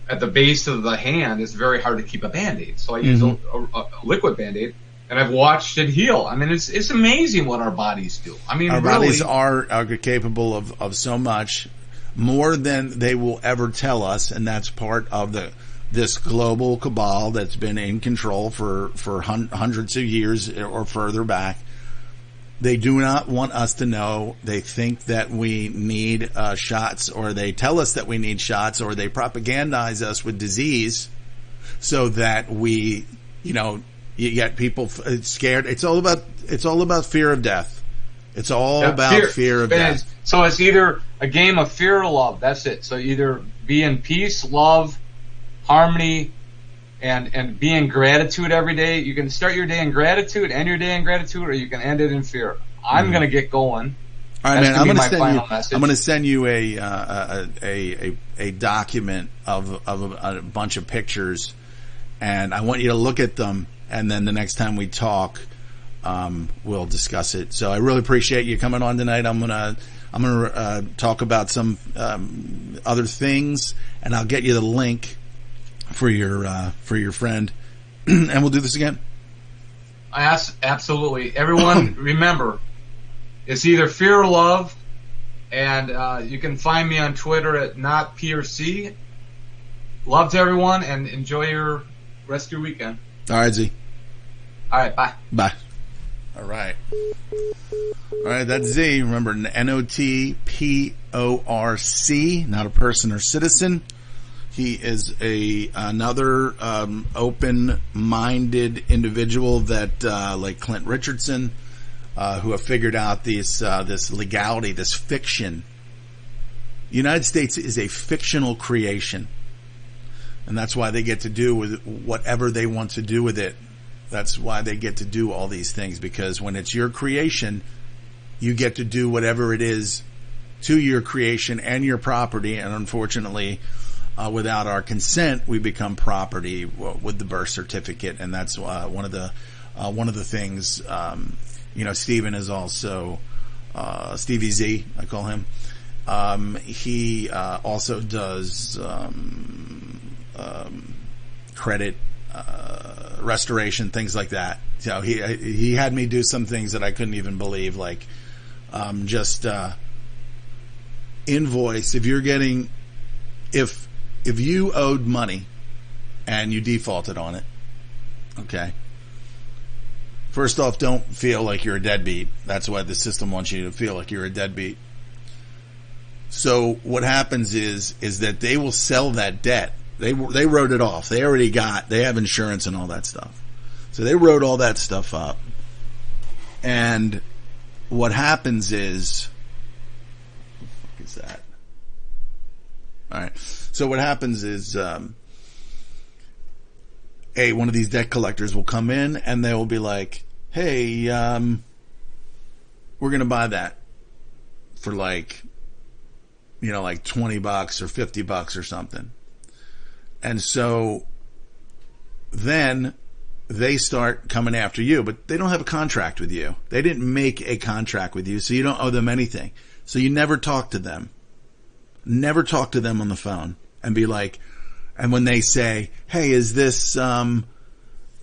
at the base of the hand. It's very hard to keep a Band-Aid, so I used a liquid Band-Aid, and I've watched it heal. I mean, it's amazing what our bodies do. I mean, our really, bodies are capable of so much more than they will ever tell us, and that's part of this global cabal that's been in control for hundreds of years or further back. They do not want us to know. They think that we need shots, or they tell us that we need shots, or they propagandize us with disease so that we, you get people scared. It's all about fear of death. It's all about fear of death. So it's either a game of fear or love. That's it. So either be in peace, love, harmony, and be in gratitude every day. You can start your day in gratitude, end your day in gratitude, or you can end it in fear. I'm going to get going. All right, man. I'm going to send you a document of a bunch of pictures, and I want you to look at them. And then the next time we talk, we'll discuss it. So I really appreciate you coming on tonight. I'm gonna talk about some other things, and I'll get you the link for your friend, and we'll do this again. Absolutely. Everyone, remember, it's either fear or love, and you can find me on Twitter at NotPRC. Love to everyone, and enjoy your rest of your weekend. All right, Z. All right, bye. Bye. All right. All right, that's Z. Remember, NOTPORC, not a person or citizen. He is another open-minded individual that, like Clint Richardson, who have figured out this legality, this fiction. The United States is a fictional creation. And that's why they get to do with whatever they want to do with it. That's why they get to do all these things, because when it's your creation, you get to do whatever it is to your creation and your property. And unfortunately, without our consent, we become property with the birth certificate. And that's one of the things. Stephen is also Stevie Z, I call him. He also does credit restoration, things like that. So he had me do some things that I couldn't even believe, like just invoice. If you owed money and you defaulted on it, okay. First off, don't feel like you're a deadbeat. That's why the system wants you to feel like you're a deadbeat. So what happens is that they will sell that debt. They wrote it off. They have insurance and all that stuff. So they wrote all that stuff up. And what happens is, what the fuck is that? All right. So what happens is, one of these debt collectors will come in and they will be like, hey, we're going to buy that for like $20 or $50 or something. And so then they start coming after you, but they don't have a contract with you. They didn't make a contract with you, so you don't owe them anything. So you never talk to them. Never talk to them on the phone and be like, and when they say, hey, is this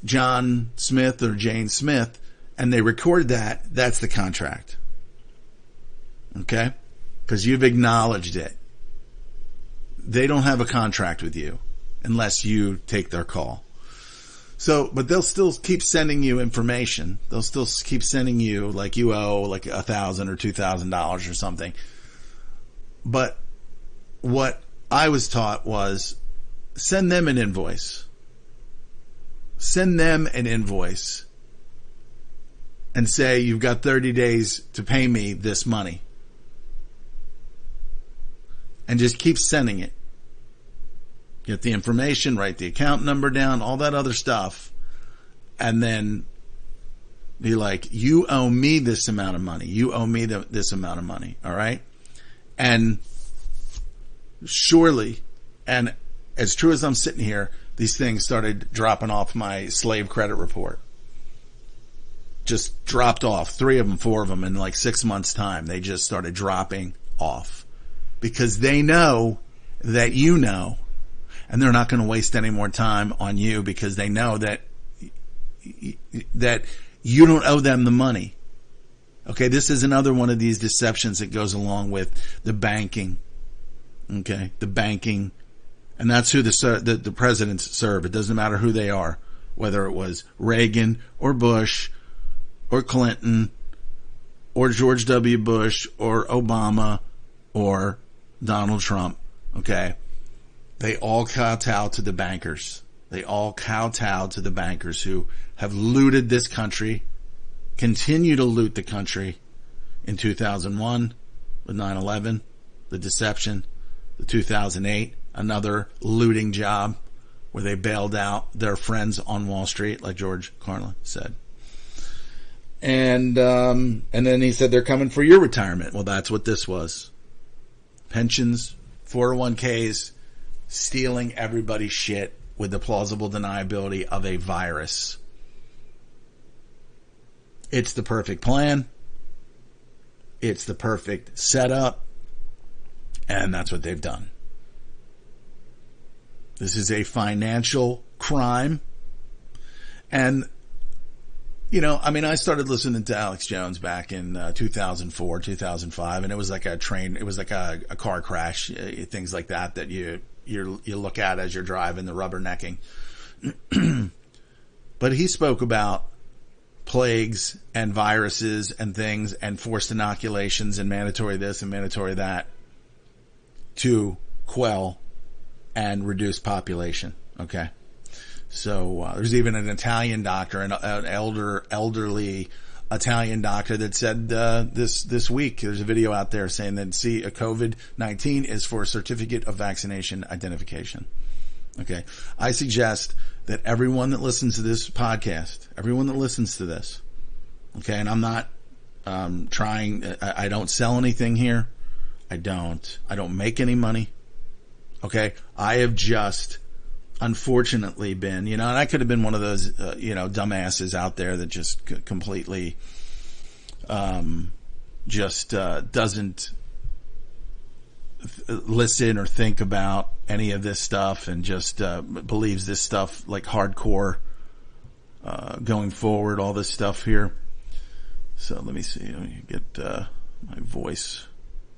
John Smith or Jane Smith? And they record that, that's the contract. Okay? Because you've acknowledged it. They don't have a contract with you unless you take their call. So, but they'll still keep sending you information. They'll still keep sending you, like, you owe like $1,000 or $2,000 or something. But what I was taught was send them an invoice. Send them an invoice and say, you've got 30 days to pay me this money. And just keep sending it. Get the information, write the account number down, all that other stuff. And then be like, you owe me this amount of money. You owe me this amount of money. All right? And surely, and as true as I'm sitting here, these things started dropping off my slave credit report. Just dropped off. 3 of them, 4 of them in like 6 months' time. They just started dropping off. Because they know that you know. And they're not going to waste any more time on you because they know that that you don't owe them the money. Okay, this is another one of these deceptions that goes along with the banking. Okay, the banking, and that's who the presidents serve. It doesn't matter who they are, whether it was Reagan or Bush or Clinton or George W. Bush or Obama or Donald Trump. Okay, they all kowtow to the bankers. They all kowtow to the bankers who have looted this country, continue to loot the country in 2001 with 9/11, the deception, the 2008, another looting job where they bailed out their friends on Wall Street, like George Carlin said. And then he said they're coming for your retirement. Well, that's what this was. Pensions, 401ks, stealing everybody's shit with the plausible deniability of a virus. It's the perfect plan. It's the perfect setup. And that's what they've done. This is a financial crime. And, you know, I mean, I started listening to Alex Jones back in 2004, 2005, and it was like a train, it was like a car crash, things like that you look at as you're driving, the rubbernecking. But he spoke about plagues and viruses and things and forced inoculations and mandatory this and mandatory that to quell and reduce population. Okay. So there's even an Italian doctor, an elderly Italian doctor that said this week, there's a video out there saying that COVID-19 is for a certificate of vaccination identification. Okay. I suggest that everyone that listens to this podcast, everyone that listens to this, okay, and I'm not I don't sell anything here. I don't make any money. Okay. I have just unfortunately been, and I could have been one of those, dumbasses out there that just completely, doesn't listen or think about any of this stuff and just, believes this stuff like hardcore, going forward, all this stuff here. So let me see. Let me get, my voice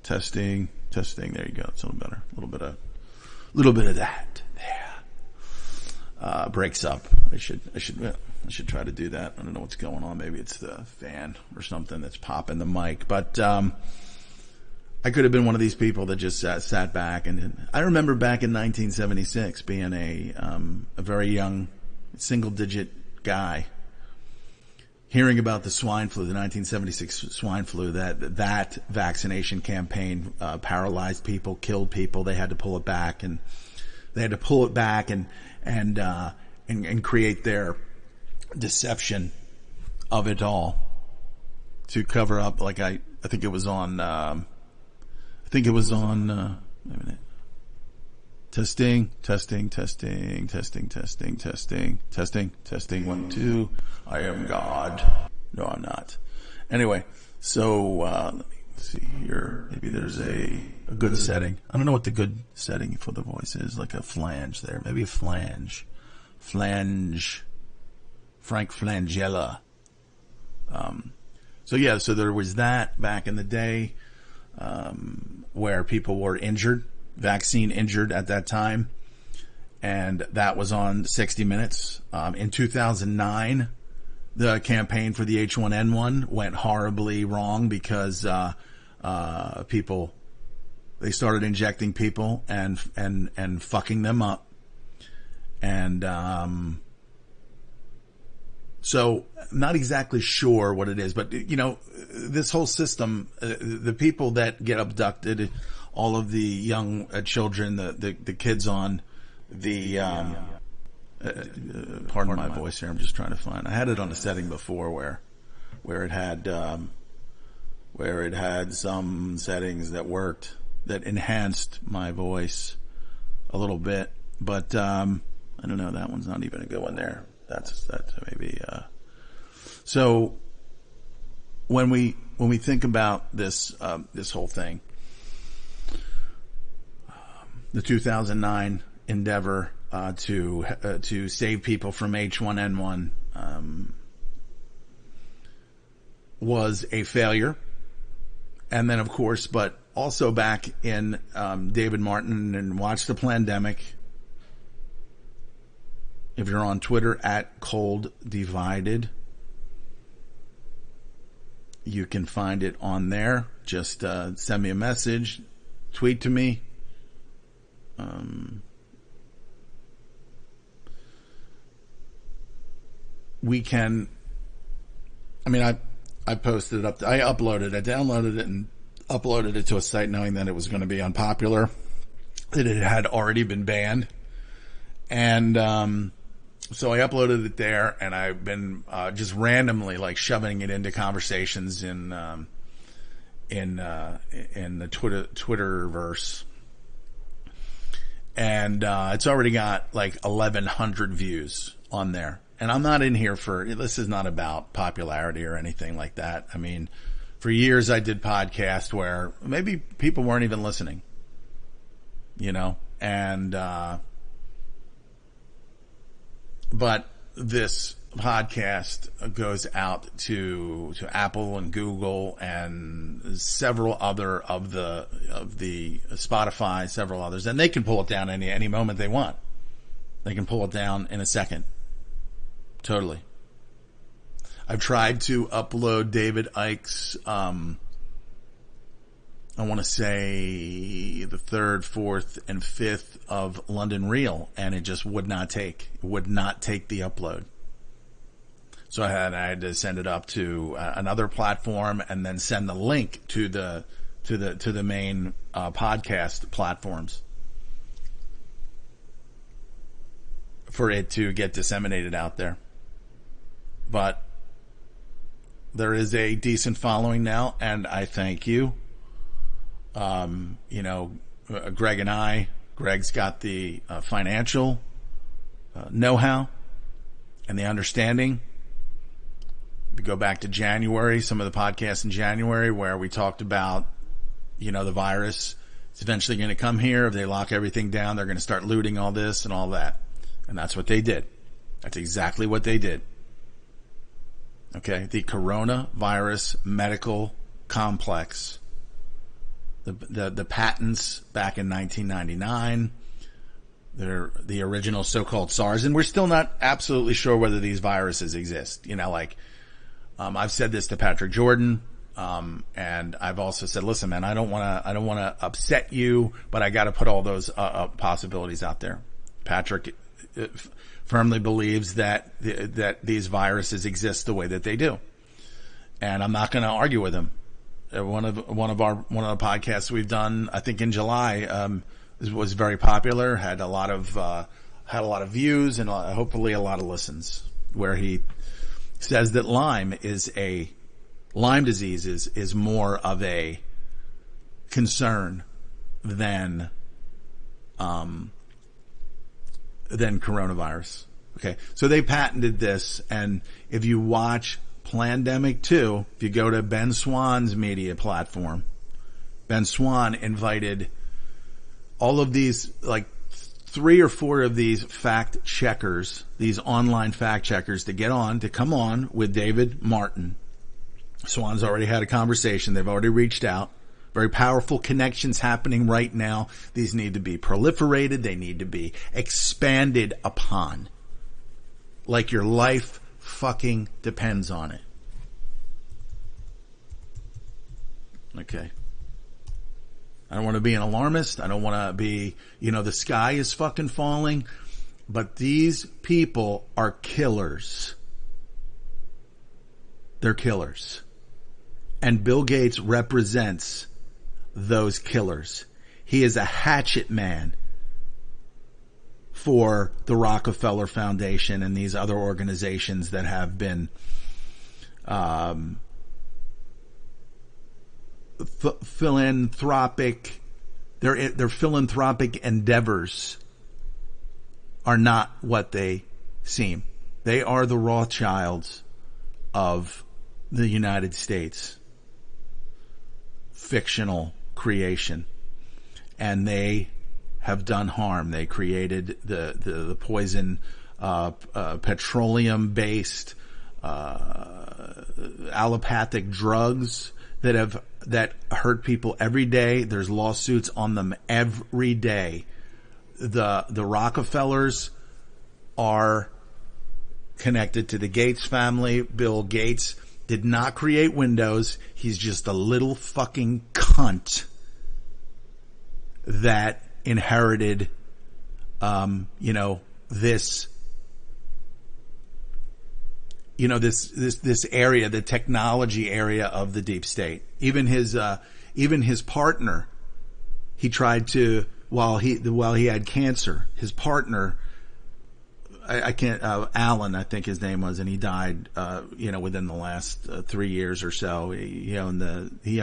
testing. There you go. It's a little better. A little bit of that. Breaks up. I should try to do that. I don't know what's going on. Maybe it's the fan or something that's popping the mic. But I could have been one of these people that just sat back. And I remember back in 1976 being a very young, single-digit guy, hearing about the swine flu, the 1976 swine flu. That vaccination campaign paralyzed people, killed people. They had to pull it back, and create their deception of it all to cover up. Like I think it was on. Wait a minute. Testing. 1, 2. I am God. No, I'm not. Anyway, so let me see here. Maybe there's a good setting. I don't know what the good setting for the voice is. Like a flange there. Maybe a flange. Frank Flangella. So there was that back in the day, where people were injured, vaccine injured at that time. And that was on 60 Minutes. In 2009, the campaign for the H1N1 went horribly wrong because, they started injecting people and fucking them up. And, so I'm not exactly sure what it is, but this whole system, the people that get abducted, all of the young children, the kids on the, pardon my voice here. I'm just trying to find, I had it on a setting before where it had some settings that worked, that enhanced my voice a little bit, but, I don't know. That one's not even a good one there. That's maybe, so when we think about this whole thing, the 2009 endeavor to save people from H1N1 was a failure. And then, of course, but also back in David Martin and Watch the Plandemic. If you're on Twitter at Cold Divided, you can find it on there. Just send me a message, tweet to me. We can. I mean, I posted it up. I uploaded it, downloaded it, and uploaded it to a site knowing that it was going to be unpopular, that it had already been banned. And so I uploaded it there, and I've been just randomly like shoving it into conversations in the Twitterverse. And it's already got like 1,100 views on there. And I'm not in here this is not about popularity or anything like that. I mean, for years I did podcasts where maybe people weren't even listening, and, but this podcast goes out to Apple and Google and several other of the Spotify, several others, and they can pull it down any moment they want. They can pull it down in a second. Totally. I've tried to upload David Icke's, I want to say the 3rd, 4th, and 5th of London Real, and it just would not take. It would not take the upload. So I had to send it up to another platform and then send the link to the main podcast platforms for it to get disseminated out there. But there is a decent following now, and I thank you. Greg and Greg's got the financial know-how and the understanding. We go back to January, some of the podcasts in January where we talked about, the virus is eventually going to come here. If they lock everything down, they're going to start looting all this and all that. And that's what they did. That's exactly what they did. Okay, the Korona-Vyruss medical complex, the patents back in 1999, they're the original so-called SARS, and we're still not absolutely sure whether these viruses exist. I've said this to Patrick Jordan, and I've also said, listen, man, I don't want to upset you, but I got to put all those possibilities out there. Patrick firmly believes that these viruses exist the way that they do, and I'm not going to argue with him. One of the podcasts we've done, I think in July, was very popular, had a lot of views and hopefully a lot of listens, where he says that Lyme disease is more of a concern than coronavirus. Okay. So they patented this. And if you watch Plandemic 2, if you go to Ben Swann's media platform, Ben Swann invited all of these, like 3 or 4 of these fact checkers, these online fact checkers, to come on with David Martin. Swann's already had a conversation. They've already reached out. Very powerful connections happening right now. These need to be proliferated. They need to be expanded upon. Like your life fucking depends on it. Okay. I don't want to be an alarmist. I don't want to be, the sky is fucking falling. But these people are killers. They're killers. And Bill Gates represents those killers. He is a hatchet man for the Rockefeller Foundation and these other organizations that have been philanthropic. Their philanthropic endeavors are not what they seem. They are the Rothschilds of the United States. Fictional creation, and they have done harm. They created the poison petroleum-based, allopathic drugs that hurt people every day. There's lawsuits on them every day. The Rockefellers are connected to the Gates family. Bill Gates did not create Windows. He's just a little fucking cunt that inherited, this area, the technology area of the deep state. Even his partner, he tried to, while he had cancer, his partner, Alan, I think his name was, and he died, within the last 3 years or so. He was the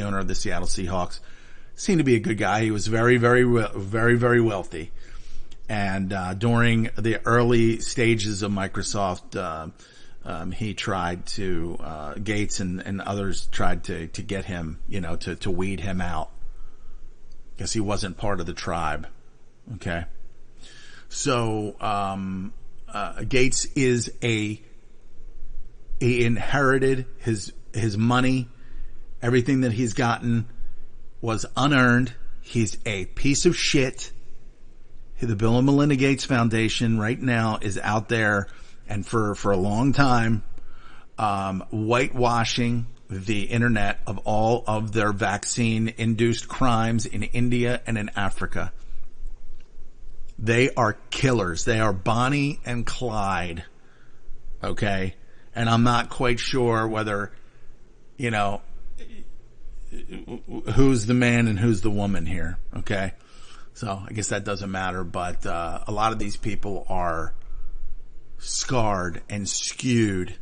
owner of the Seattle Seahawks. Seemed to be a good guy. He was very, very, very, very wealthy. And, during the early stages of Microsoft, he tried to, Gates and others tried to get him, to weed him out. Because he wasn't part of the tribe. Okay. So, Gates he inherited his money. Everything that he's gotten was unearned. He's a piece of shit. The Bill and Melinda Gates Foundation right now is out there, and for a long time, whitewashing the internet of all of their vaccine-induced crimes in India and in Africa. They are killers. They are Bonnie and Clyde. Okay? And I'm not quite sure whether, who's the man and who's the woman here. Okay? So I guess that doesn't matter, but a lot of these people are scarred and skewed.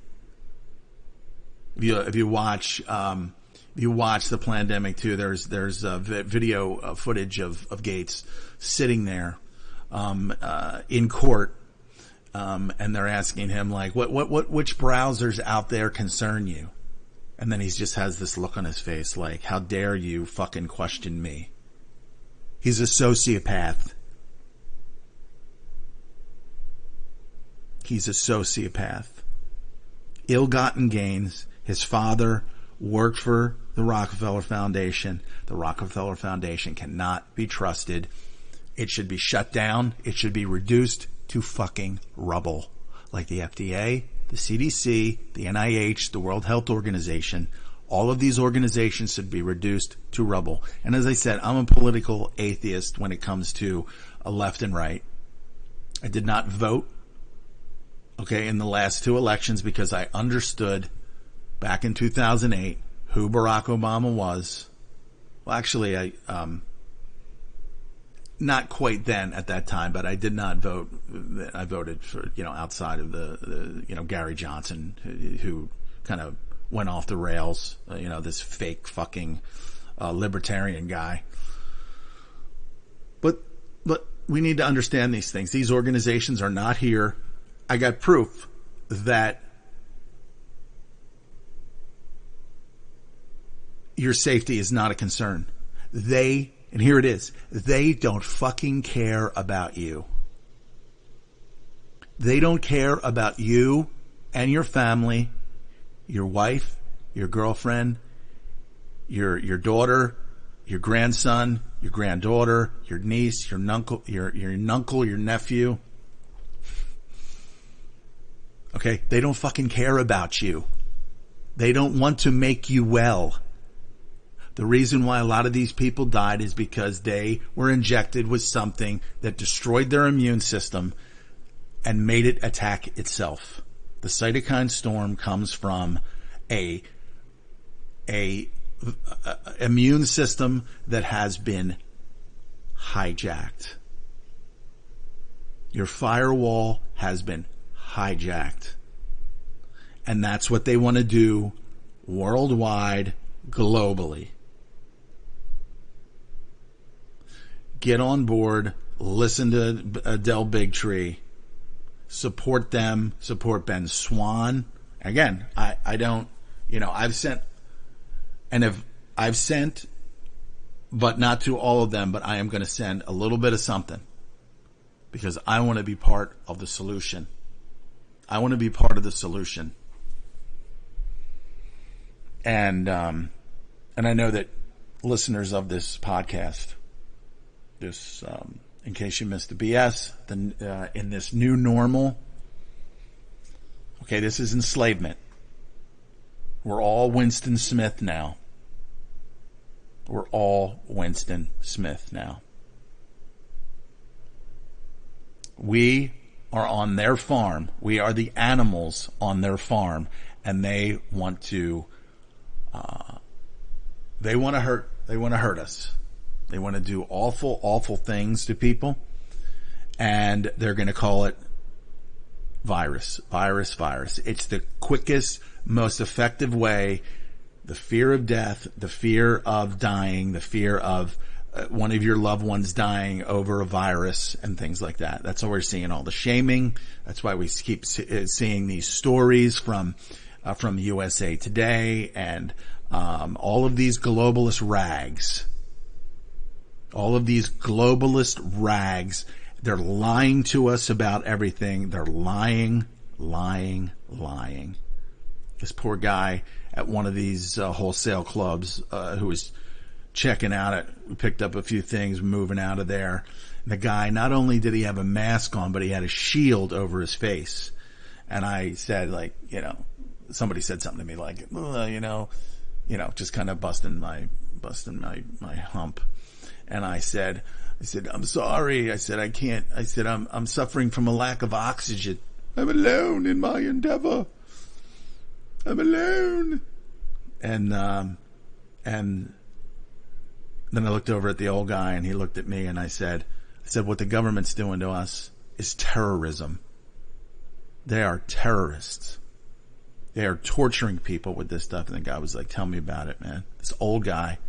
If you watch the Pandemic too, there's video footage of Gates sitting there in court, and they're asking him like, which browsers out there concern you? And then he just has this look on his face like, how dare you fucking question me? He's a sociopath. He's a sociopath. Ill-gotten gains. His father worked for the Rockefeller Foundation. The Rockefeller Foundation cannot be trusted. It should be shut down. It should be reduced to fucking rubble. Like the FDA, the CDC, the NIH, the World Health Organization. All of these organizations should be reduced to rubble. And as I said, I'm a political atheist when it comes to left and right. I did not vote, in the last two elections because I understood back in 2008 who Barack Obama was. Well, actually, I not quite then at that time, but I did not vote. I voted for, outside of the Gary Johnson, who kind of went off the rails, this fake fucking libertarian guy. But we need to understand these things. These organizations are not here. I got proof that your safety is not a concern. And here it is, they don't fucking care about you. They don't care about you and your family, your wife, your girlfriend, your daughter, your grandson, your granddaughter, your niece, your uncle, your nephew. Okay? They don't fucking care about you. They don't want to make you well. The reason why a lot of these people died is because they were injected with something that destroyed their immune system and made it attack itself. The cytokine storm comes from a immune system that has been hijacked. Your firewall has been hijacked. And that's what they want to do worldwide, globally. Get on board, listen to Adele Bigtree, support them, support Ben Swan. Again, I don't, I've sent, but not to all of them, but I am going to send a little bit of something. because I want to be part of the solution. I want to be part of the solution. And I know that listeners of this podcast, in case you missed the BS, in this new normal, okay, this is enslavement. We're all Winston Smith now. We're all Winston Smith now. We are on their farm. We are the animals on their farm, and they want to hurt us. They want to do awful, awful things to people, and they're going to call it virus. It's the quickest, most effective way. The fear of death, the fear of dying, the fear of one of your loved ones dying over a virus and things like that. That's why we're seeing all the shaming. That's why we keep seeing these stories from USA Today and all of these globalist rags. All of these globalist rags. They're lying to us about everything. They're lying. This poor guy at one of these wholesale clubs who was checking out it. We picked up a few things, moving out of there. And the guy, not only did he have a mask on, but he had a shield over his face. And I said, like, somebody said something to me like, just kind of busting my hump. And I said, I'm sorry. I said, I can't. I said, I'm suffering from a lack of oxygen. I'm alone in my endeavor. I'm alone. And then I looked over at the old guy and he looked at me and I said, what the government's doing to us is terrorism. They are terrorists. They are torturing people with this stuff. And the guy was like, tell me about it, man. This old guy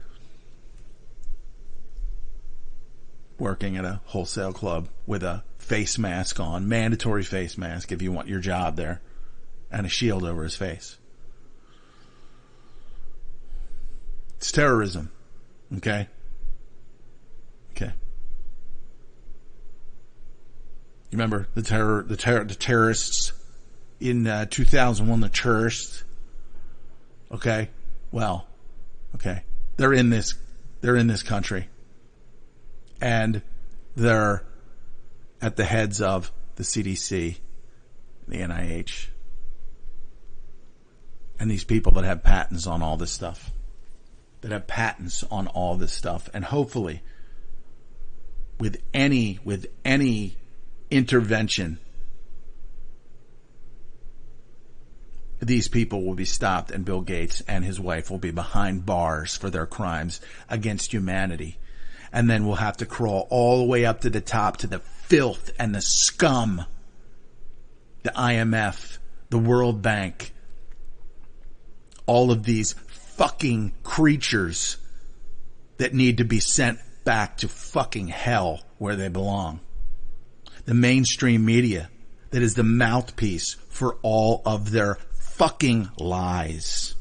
working at a wholesale club with a face mask on, mandatory face mask if you want your job there, and a shield over his face. It's terrorism. Okay? Okay. You remember the terrorists in 2001, the terrorists? Okay? Well, okay. They're in this country. And they're at the heads of the CDC, the NIH, and these people that have patents on all this stuff. And hopefully with any intervention, these people will be stopped, and Bill Gates and his wife will be behind bars for their crimes against humanity. And then we'll have to crawl all the way up to the top to the filth and the scum, the IMF, the World Bank, all of these fucking creatures that need to be sent back to fucking hell where they belong. The mainstream media that is the mouthpiece for all of their fucking lies.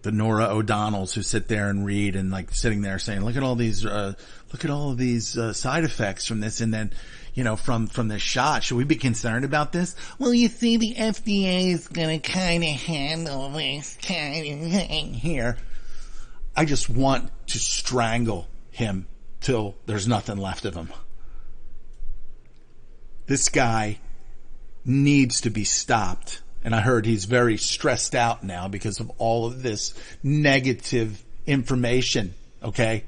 The Nora O'Donnells who sit there and read and like sitting there saying, look at all of these side effects from this. And then, from this shot, should we be concerned about this? Well, you see, the FDA is going to kind of handle this kind of thing here. I just want to strangle him till there's nothing left of him. This guy needs to be stopped. And I heard he's very stressed out now because of all of this negative information, okay?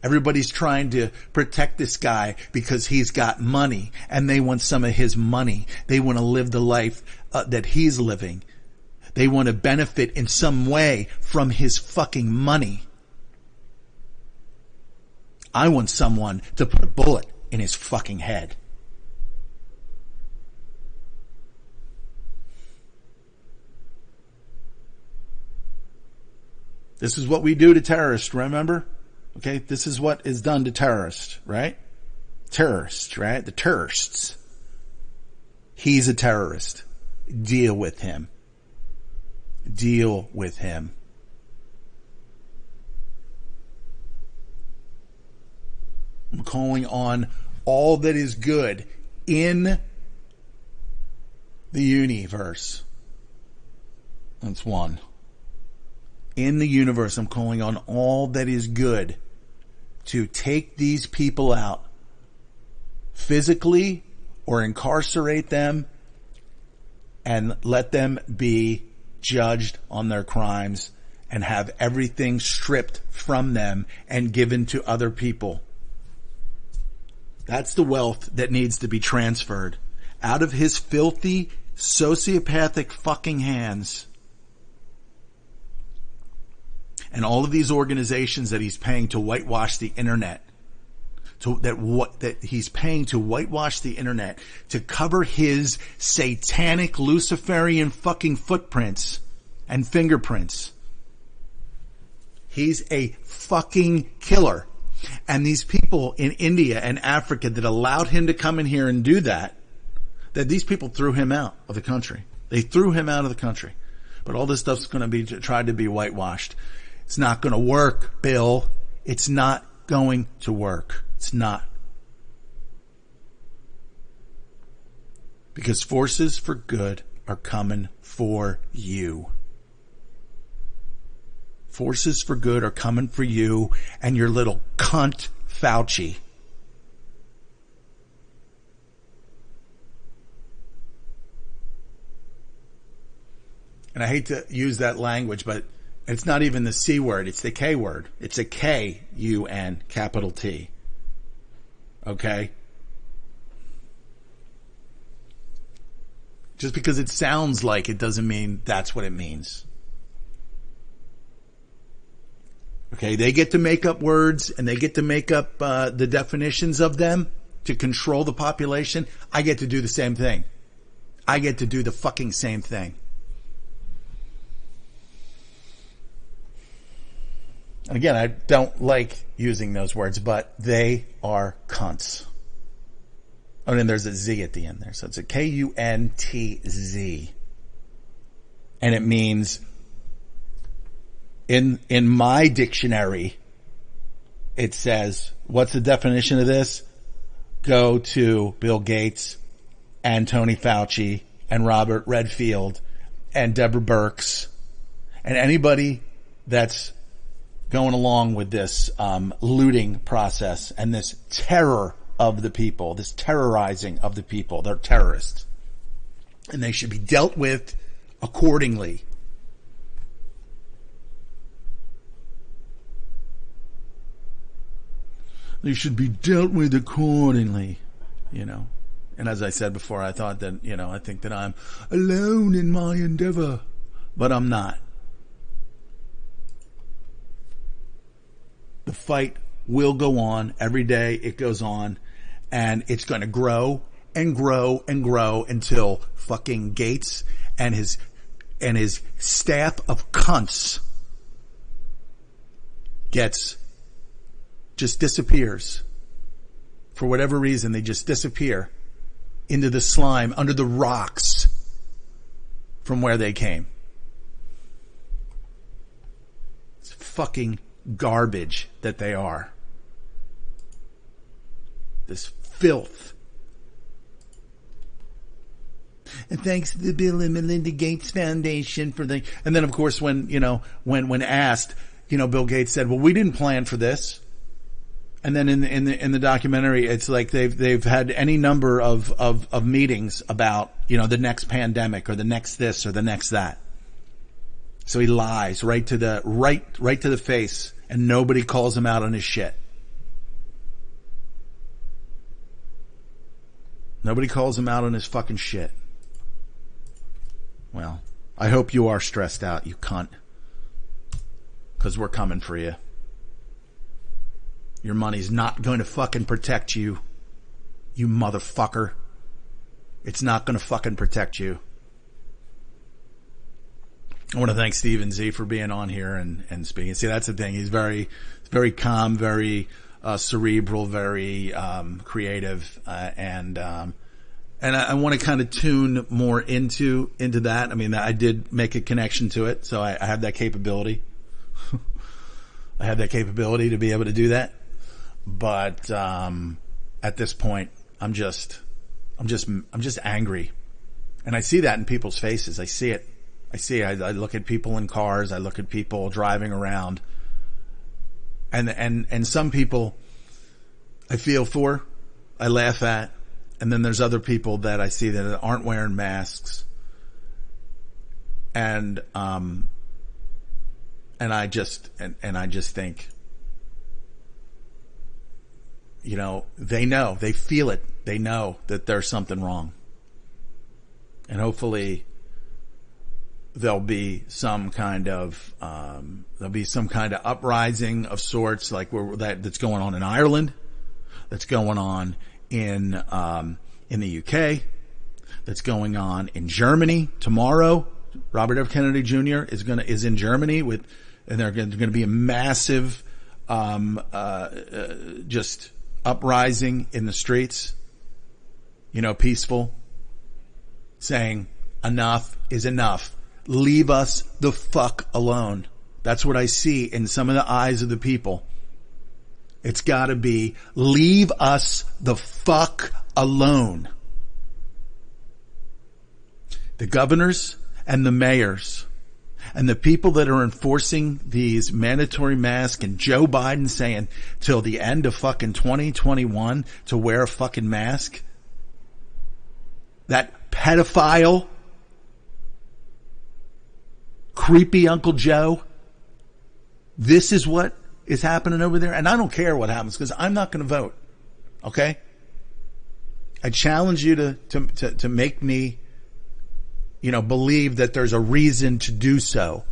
Everybody's trying to protect this guy because he's got money, and they want some of his money. They want to live the life that he's living. They want to benefit in some way from his fucking money. I want someone to put a bullet in his fucking head. This is what we do to terrorists, remember? Okay, this is what is done to terrorists, right? Terrorists, right? The terrorists. He's a terrorist. Deal with him. Deal with him. I'm calling on all that is good in the universe. That's one. In the universe, I'm calling on all that is good to take these people out physically or incarcerate them and let them be judged on their crimes and have everything stripped from them and given to other people. That's the wealth that needs to be transferred out of his filthy, sociopathic fucking hands. And all of these organizations that he's paying to whitewash the internet, that he's paying to whitewash the internet to cover his satanic Luciferian fucking footprints and fingerprints. He's a fucking killer. And these people in India and Africa that allowed him to come in here and do that these people threw him out of the country. They threw him out of the country. But all this stuff's going to be tried to be whitewashed. It's not going to work, Bill. It's not going to work. It's not. Because forces for good are coming for you. Forces for good are coming for you and your little cunt Fauci. And I hate to use that language, but it's not even the C word. It's the K word. It's a K-U-N, capital T. Okay? Just because it sounds like it doesn't mean that's what it means. Okay? They get to make up words and they get to make up the definitions of them to control the population. I get to do the same thing. I get to do the fucking same thing. Again, I don't like using those words, but they are cunts. Oh, and there's a Z at the end there. So it's a K-U-N-T-Z. And it means, in my dictionary, it says, what's the definition of this? Go to Bill Gates and Tony Fauci and Robert Redfield and Deborah Birx and anybody that's going along with this looting process and this terror of the people, this terrorizing of the people. They're terrorists. And they should be dealt with accordingly. They should be dealt with accordingly, you know. And as I said before, I thought that, you know, I think that I'm alone in my endeavor, but I'm not. The fight will go on every day. It goes on, and it's going to grow and grow and grow until fucking Gates and his staff of cunts just disappears. For whatever reason, they just disappear into the slime under the rocks from where they came. It's fucking garbage that they are. This filth. And thanks to the Bill and Melinda Gates Foundation for the... And then, of course, when asked, Bill Gates said, well, we didn't plan for this. And then in the documentary, it's like they've had any number of meetings about, the next pandemic or the next this or the next that. So he lies right to the face, and nobody calls him out on his shit. Nobody calls him out on his fucking shit. Well, I hope you are stressed out, you cunt. 'Cause we're coming for you. Your money's not going to fucking protect you, you motherfucker. It's not going to fucking protect you. I want to thank Steven Z for being on here and speaking. See, that's the thing. He's very calm, very cerebral, very creative, and I want to kind of tune more into that. I mean, I did make a connection to it, so I have that capability. I have that capability to be able to do that. But at this point, I'm just angry, and I see that in people's faces. I see it. I look at people in cars. I look at people driving around, and some people I feel for, I laugh at, and then there's other people that I see that aren't wearing masks, and I just think, you know, they feel it. They know that there's something wrong. And hopefully there'll be some kind of uprising of sorts, like that's going on in Ireland, that's going on in the UK, that's going on in Germany tomorrow. Robert F. Kennedy Jr. is in Germany and they're going to be a massive, just uprising in the streets, you know, peaceful, saying enough is enough. Leave us the fuck alone. That's what I see in some of the eyes of the people. It's gotta be, leave us the fuck alone. The governors and the mayors and the people that are enforcing these mandatory masks, and Joe Biden saying till the end of fucking 2021 to wear a fucking mask. That pedophile, creepy Uncle Joe. This is what is happening over there. And I don't care what happens because I'm not going to vote. Okay? I challenge you to make me, you know, believe that there's a reason to do so.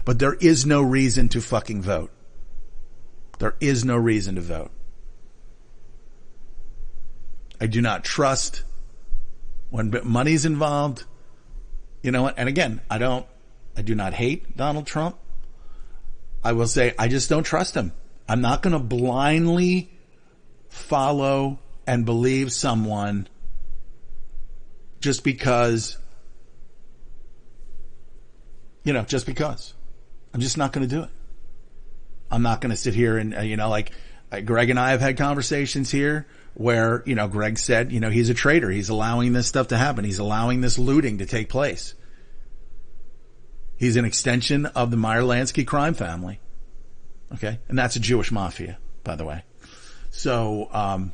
But there is no reason to fucking vote. There is no reason to vote. I do not trust when money's involved. You know what? And again, I do not hate Donald Trump. I will say I just don't trust him. I'm not going to blindly follow and believe someone just because, you know, just because. I'm just not going to do it. I'm not going to sit here and, you know, like Greg and I have had conversations here where, you know, Greg said, you know, he's a traitor. He's allowing this stuff to happen. He's allowing this looting to take place. He's an extension of the Meyer-Lansky crime family. Okay? And that's a Jewish mafia, by the way. So,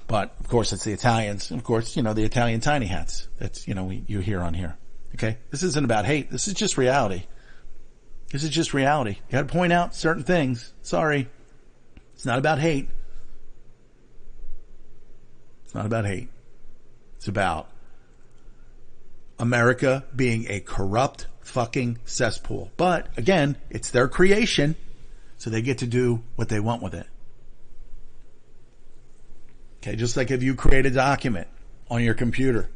but of course it's the Italians. And of course, you know, the Italian tiny hats. That's, you know, you hear on here. Okay? This isn't about hate. This is just reality. This is just reality. You gotta point out certain things. Sorry. It's not about hate. It's not about hate. It's about America being a corrupt fucking cesspool. But again, it's their creation, so they get to do what they want with it. Okay, just like if you create a document on your computer,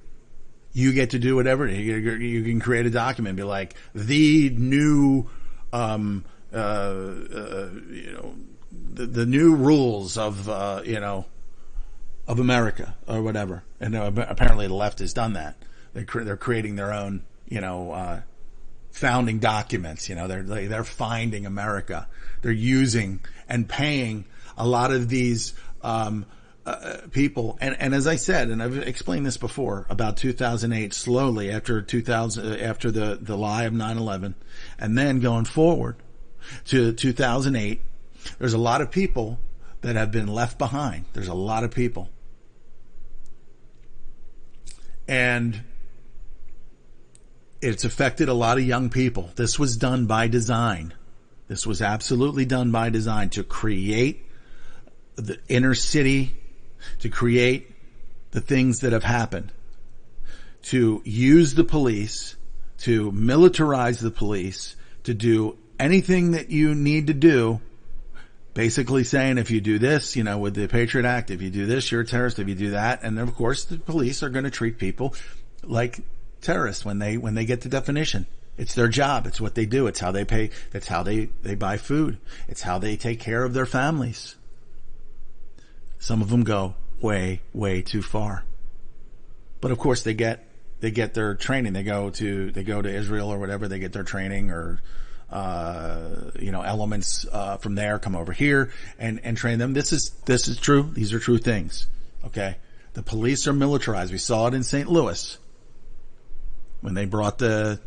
you get to do whatever. You can create a document and be like, the new, you know, the new rules of, you know, of America or whatever. And apparently the left has done that. They're creating their own, you know, founding documents. You know, they're finding America. They're using and paying a lot of these people. And as I said, and I've explained this before, about 2008, slowly after the lie of 9/11, and then going forward to 2008, there's a lot of people that have been left behind. There's a lot of people. And it's affected a lot of young people. This was done by design. This was absolutely done by design to create the inner city, to create the things that have happened, to use the police, to militarize the police, to do anything that you need to do. Basically saying, if you do this, you know, with the Patriot Act, if you do this, you're a terrorist. If you do that, and of course, the police are going to treat people like terrorists when they get the definition. It's their job. It's what they do. It's how they pay. It's how they buy food. It's how they take care of their families. Some of them go way, way too far. But of course, they get their training. They go to Israel or whatever. They get their training, or elements from there come over here and train them. This is true. These are true things. Okay. The police are militarized. We saw it in St. Louis when they brought the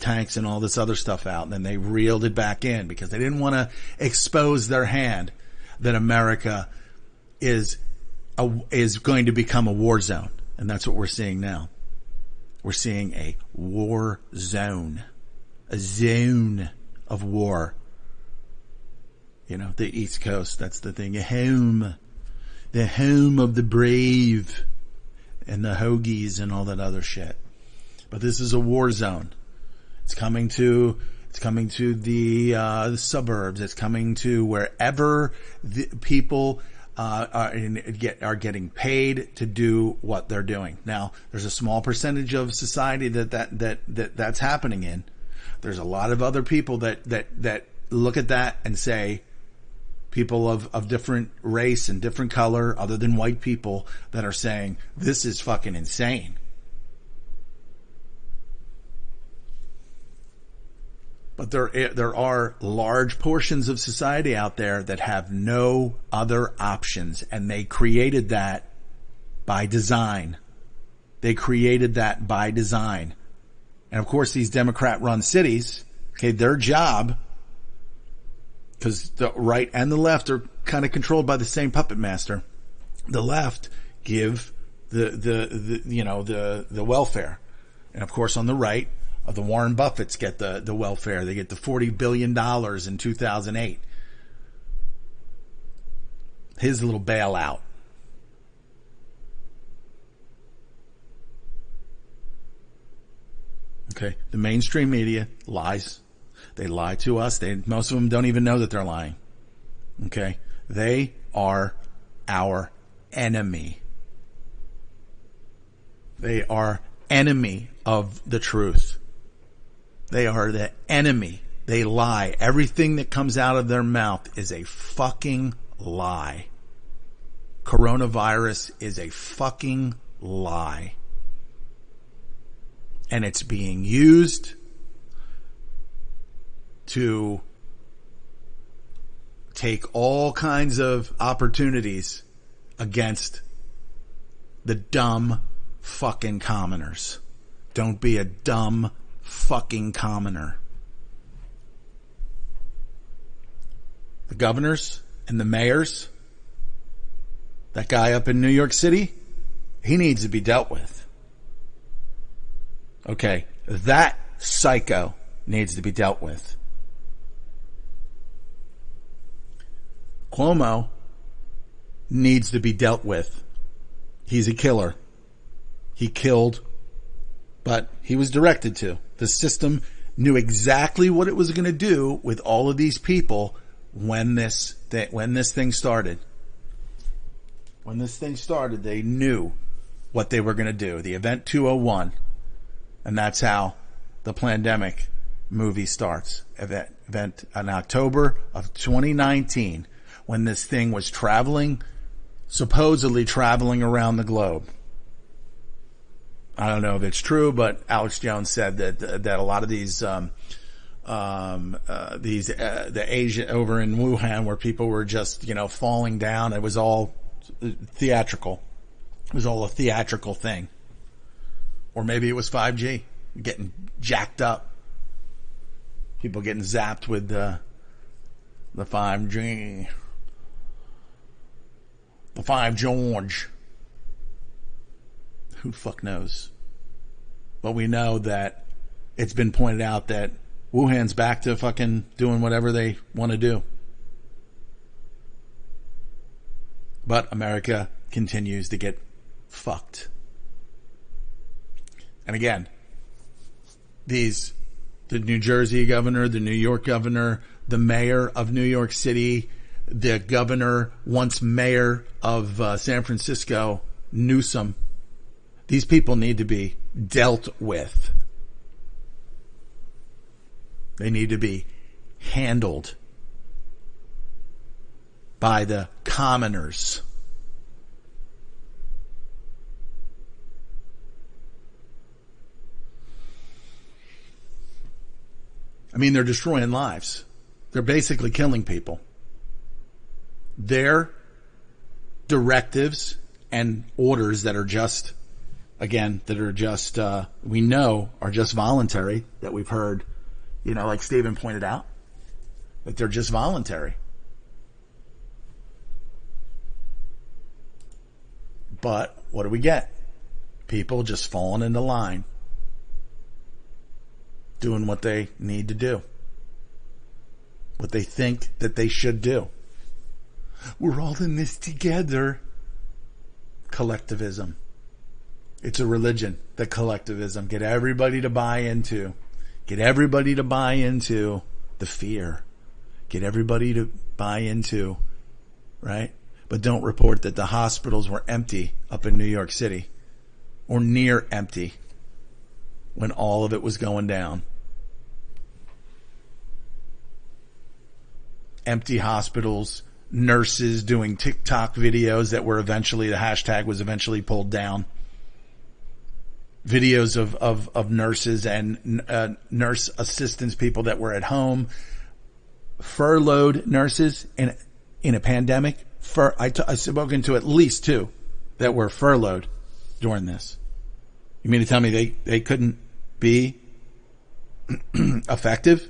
tanks and all this other stuff out, and then they reeled it back in because they didn't want to expose their hand that America is going to become a war zone. And that's what we're seeing now. We're seeing a war zone, a zone of war. The East Coast, that's the thing. The home of the brave and the hoagies and all that other shit. But this is a war zone. It's coming to the suburbs. It's coming to wherever the people are getting paid to do what they're doing. Now, there's a small percentage of society that's happening in. There's a lot of other people that look at that and say, people of different race and different color other than white people, that are saying this is fucking insane. But there are large portions of society out there that have no other options, and they created that by design. And of course, these Democrat-run cities, okay, their job, because the right and the left are kind of controlled by the same puppet master. The left give the welfare, and of course on the right, the Warren Buffetts get the welfare. They get the $40 billion in 2008. His little bailout. Okay, the mainstream media lies. They lie to us. Most of them don't even know that they're lying. Okay? They are our enemy. They are enemy of the truth. They are the enemy. They lie. Everything that comes out of their mouth is a fucking lie. Korona-Vyruss is a fucking lie. And it's being used to take all kinds of opportunities against the dumb fucking commoners. Don't be a dumb fucking commoner. The governors and the mayors, that guy up in New York City, he needs to be dealt with. Okay, that psycho needs to be dealt with. Cuomo needs to be dealt with. He's a killer. He killed, but he was directed to. The system knew exactly what it was going to do with all of these people when this thing started. When this thing started, they knew what they were going to do. The Event 201. And that's how the pandemic movie starts. Event in October of 2019, when this thing was supposedly traveling around the globe. I don't know if it's true, but Alex Jones said that a lot of these the Asia over in Wuhan, where people were just falling down, it was all theatrical. It was all a theatrical thing. Or maybe it was 5G getting jacked up. People getting zapped with the 5G. The 5 George. Who the fuck knows? But we know that it's been pointed out that Wuhan's back to fucking doing whatever they want to do. But America continues to get fucked. And again, the New Jersey governor, the New York governor, the mayor of New York City, the governor, once mayor of San Francisco, Newsom, these people need to be dealt with. They need to be handled by the commoners. I mean, they're destroying lives. They're basically killing people. Their directives and orders that are just, again, we know are just voluntary, that we've heard, like Stephen pointed out, that they're just voluntary. But what do we get? People just falling into line, doing what they need to do, what they think that they should do. We're all in this together. Collectivism. It's a religion, the collectivism. Get everybody to buy into. Get everybody to buy into the fear. Get everybody to buy into, right? But don't report that the hospitals were empty up in New York City, or near empty, when all of it was going down. Empty hospitals, nurses doing TikTok videos that were eventually, the hashtag was eventually pulled down. Videos of nurses and nurse assistants, people that were at home, furloughed nurses in a pandemic. I've spoken to at least 2 that were furloughed during this. You mean to tell me they couldn't be effective?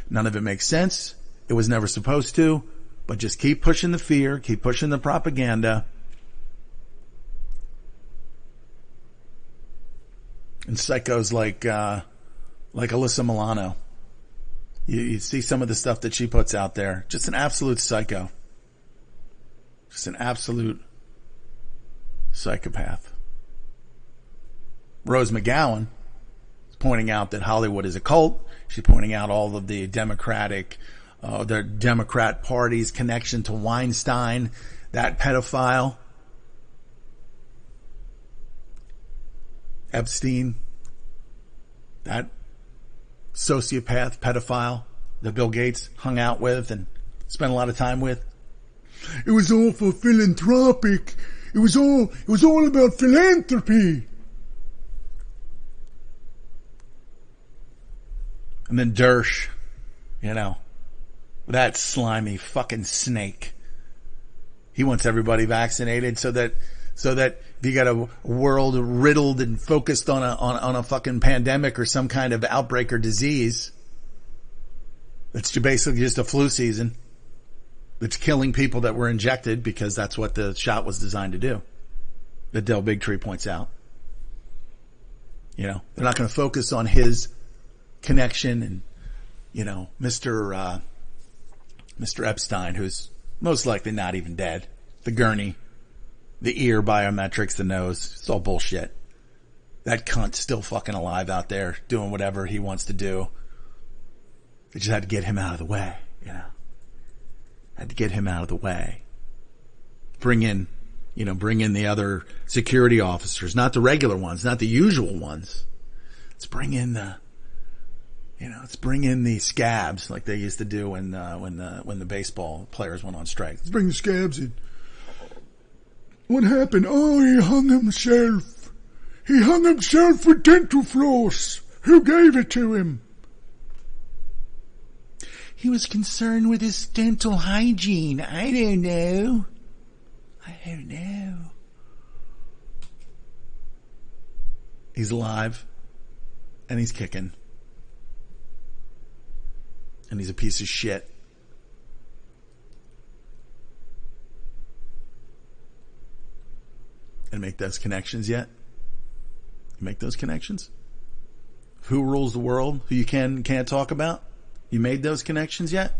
None of it makes sense. It was never supposed to, but just keep pushing the fear, keep pushing the propaganda. And psychos like Alyssa Milano. You see some of the stuff that she puts out there. Just an absolute psycho. Just an absolute psychopath. Rose McGowan is pointing out that Hollywood is a cult. She's pointing out all of the Democrat Party's connection to Weinstein, that pedophile. Epstein, that sociopath, pedophile that Bill Gates hung out with and spent a lot of time with. It was all for philanthropic. It was all about philanthropy. And then Dersh, that slimy fucking snake. He wants everybody vaccinated so that if you got a world riddled and focused on a fucking pandemic or some kind of outbreak or disease, it's basically just a flu season. It's killing people that were injected because that's what the shot was designed to do. That Del Bigtree points out. They're not going to focus on his connection and, Mr. Epstein, who's most likely not even dead. The gurney, the ear biometrics, the nose, it's all bullshit. That cunt's still fucking alive out there doing whatever he wants to do. They just had to get him out of the way, Had to get him out of the way. Bring in the other security officers, not the regular ones, not the usual ones. Let's bring in the scabs like they used to do when the baseball players went on strike. Let's bring the scabs in. What happened? Oh, he hung himself. He hung himself with dental floss. Who gave it to him? He was concerned with his dental hygiene. I don't know. He's alive. And he's kicking. And he's a piece of shit. And make those connections yet? You make those connections? Who rules the world? Who you can't talk about? You made those connections yet?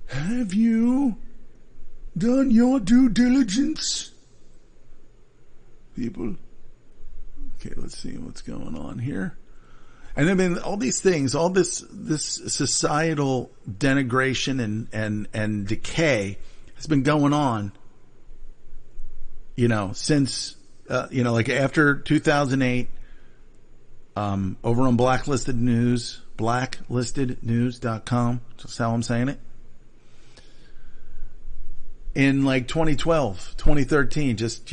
Have you done your due diligence? People. Okay, let's see what's going on here. And I mean, all these things, all this societal denigration and decay has been going on, since, like after 2008, over on Blacklisted News, blacklistednews.com, that's how I'm saying it. In like 2012, 2013, just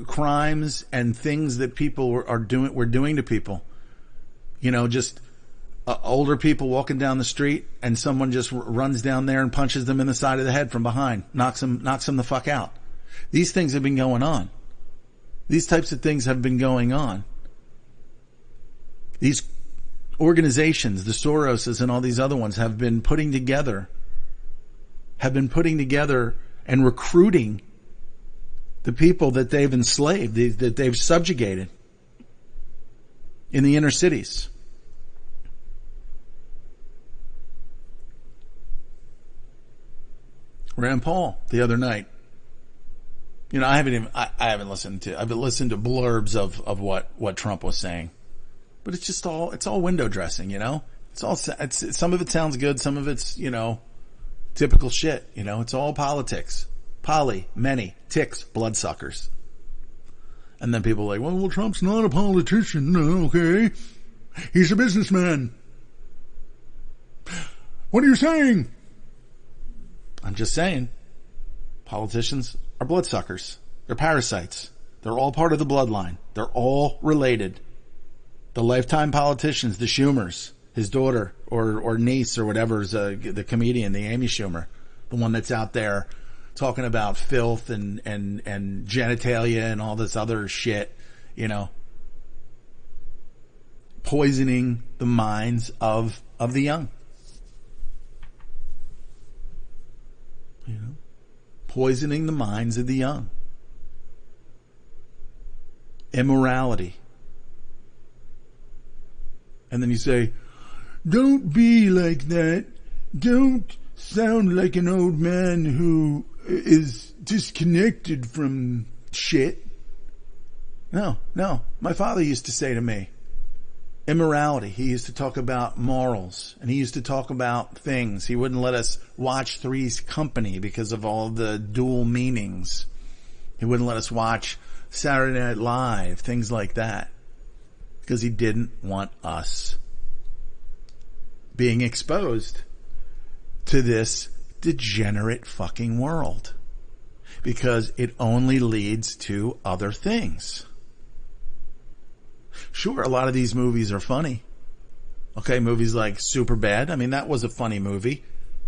crimes and things that people were doing to people. You know, just older people walking down the street and someone just runs down there and punches them in the side of the head from behind, knocks them the fuck out. These things have been going on. These types of things have been going on. These organizations, the Soroses and all these other ones, have been putting together and recruiting the people that they've enslaved, that they've subjugated in the inner cities. Rand Paul the other night. You know, I haven't listened to, I've listened to blurbs of what Trump was saying, but it's all window dressing, you know, it's some of it sounds good. Some of it's, you know, typical shit, you know, it's all politics, many ticks, bloodsuckers. And then people are like, well, Trump's not a politician. No, okay. He's a businessman. What are you saying? I'm just saying, politicians are bloodsuckers. They're parasites. They're all part of the bloodline. They're all related. The lifetime politicians, the Schumers, his daughter or niece or whatever is the comedian, the Amy Schumer, the one that's out there talking about filth and genitalia and all this other shit, you know, poisoning the minds of the young. You know, poisoning the minds of the young. Immorality. And then you say, don't be like that. Don't sound like an old man who is disconnected from shit. No. My father used to say to me, immorality. He used to talk about morals, and he used to talk about things. He wouldn't let us watch Three's Company because of all the dual meanings. He wouldn't let us watch Saturday Night Live, things like that, because he didn't want us being exposed to this degenerate fucking world, because it only leads to other things. Sure, a lot of these movies are funny. Okay, movies like Superbad, I mean, that was a funny movie,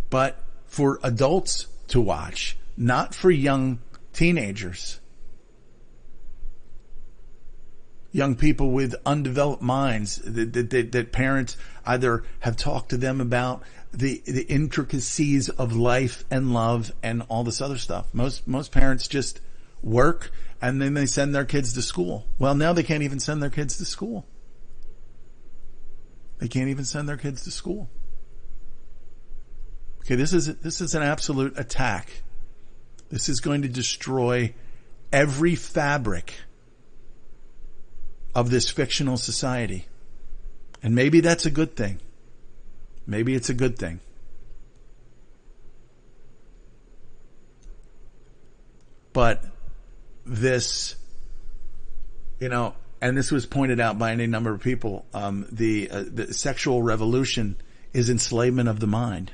but for adults to watch, not for young teenagers. Young people with undeveloped minds that parents either have talked to them about the intricacies of life and love and all this other stuff. Most parents just work and then they send their kids to school. Well, now they can't even send their kids to school. They can't even send their kids to school. Okay, this is an absolute attack. This is going to destroy every fabric of this fictional society. And maybe that's a good thing. Maybe it's a good thing. But this, you know, and this was pointed out by any number of people, the sexual revolution is enslavement of the mind.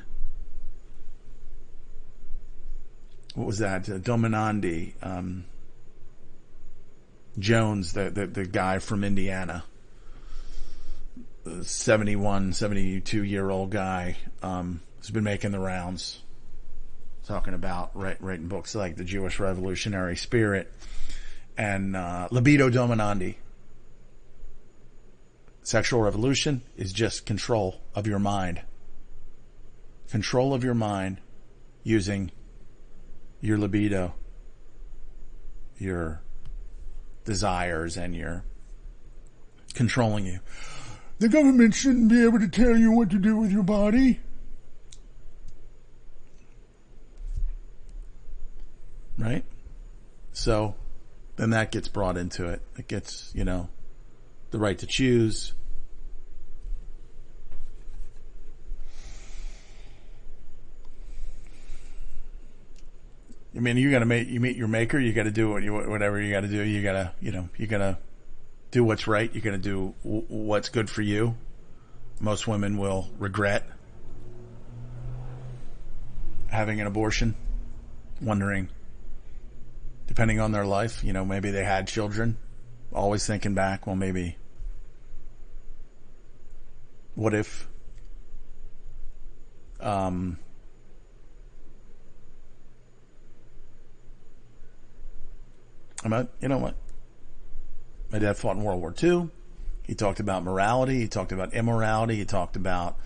What was that? Dominandi, Jones, the guy from Indiana, 72-year-old guy, who's been making the rounds, talking about writing books like The Jewish Revolutionary Spirit and Libido Dominandi. Sexual revolution is just control of your mind. Control of your mind using your libido, your desires, and your controlling you. The government shouldn't be able to tell you what to do with your body. Right? So then that gets brought into it. It gets, you know, the right to choose. I mean, you meet your maker. You got to do whatever you got to do. You got to do what's right. You got to do what's good for you. Most women will regret having an abortion, wondering depending on their life. Maybe they had children. Always thinking back, well, maybe, what if, you know what? My dad fought in World War II. He talked about morality. He talked about immorality. He talked about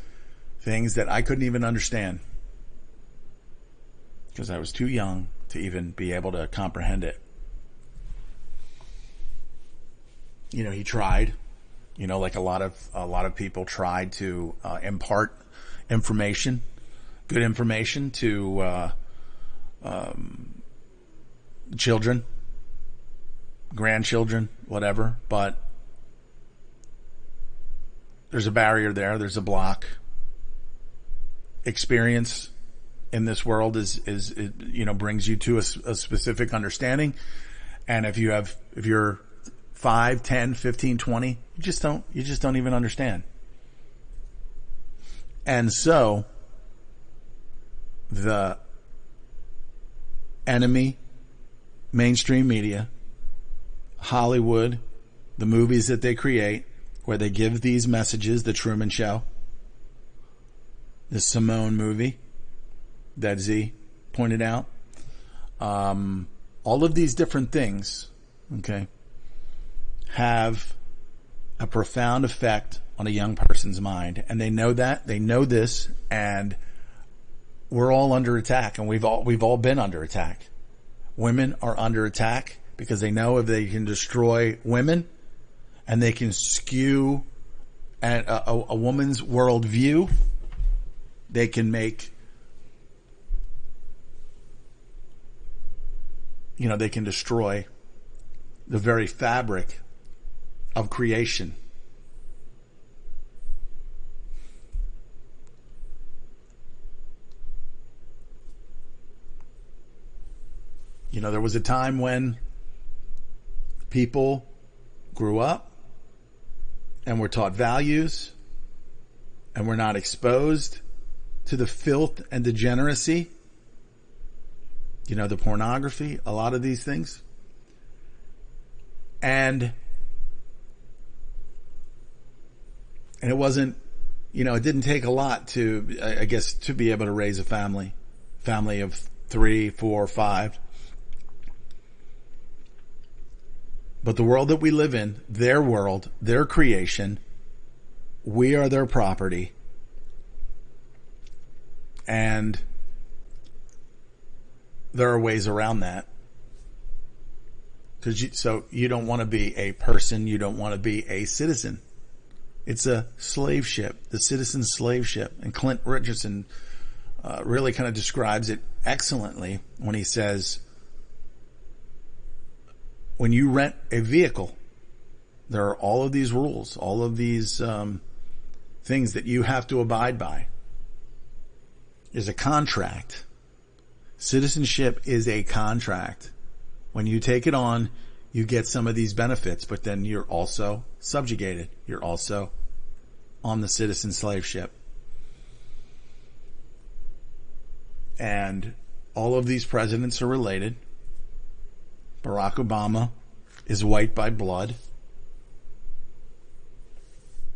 things that I couldn't even understand because I was too young to even be able to comprehend it. He tried, like a lot of people tried to impart information, good information to children, grandchildren, whatever, but there's a barrier there. There's a block. Experience in this world is brings you to a specific understanding. And if you're 5, 10, 15, 20, you just don't even understand. And so the enemy, mainstream media, Hollywood, the movies that they create, where they give these messages, the Truman Show, the Simone movie that Z pointed out, all of these different things, okay, have a profound effect on a young person's mind. And they know that, they know this, and we're all under attack, and we've all been under attack. Women are under attack because they know if they can destroy women and they can skew a woman's worldview, they can make, they can destroy the very fabric of creation. There was a time when people grew up and were taught values and were not exposed to the filth and degeneracy, the pornography, a lot of these things. And it wasn't, it didn't take a lot to, I guess, to be able to raise a family of 3, 4, 5. But the world that we live in, their world, their creation, we are their property. And there are ways around that. So you don't want to be a person, you don't want to be a citizen. It's a slave ship, the citizen slave ship. And Clint Richardson really kind of describes it excellently when he says, when you rent a vehicle, there are all of these rules, all of these things that you have to abide by. There's a contract. Citizenship is a contract. When you take it on, you get some of these benefits, but then you're also subjugated. You're also on the citizen slave ship. And all of these presidents are related. Barack Obama is white by blood,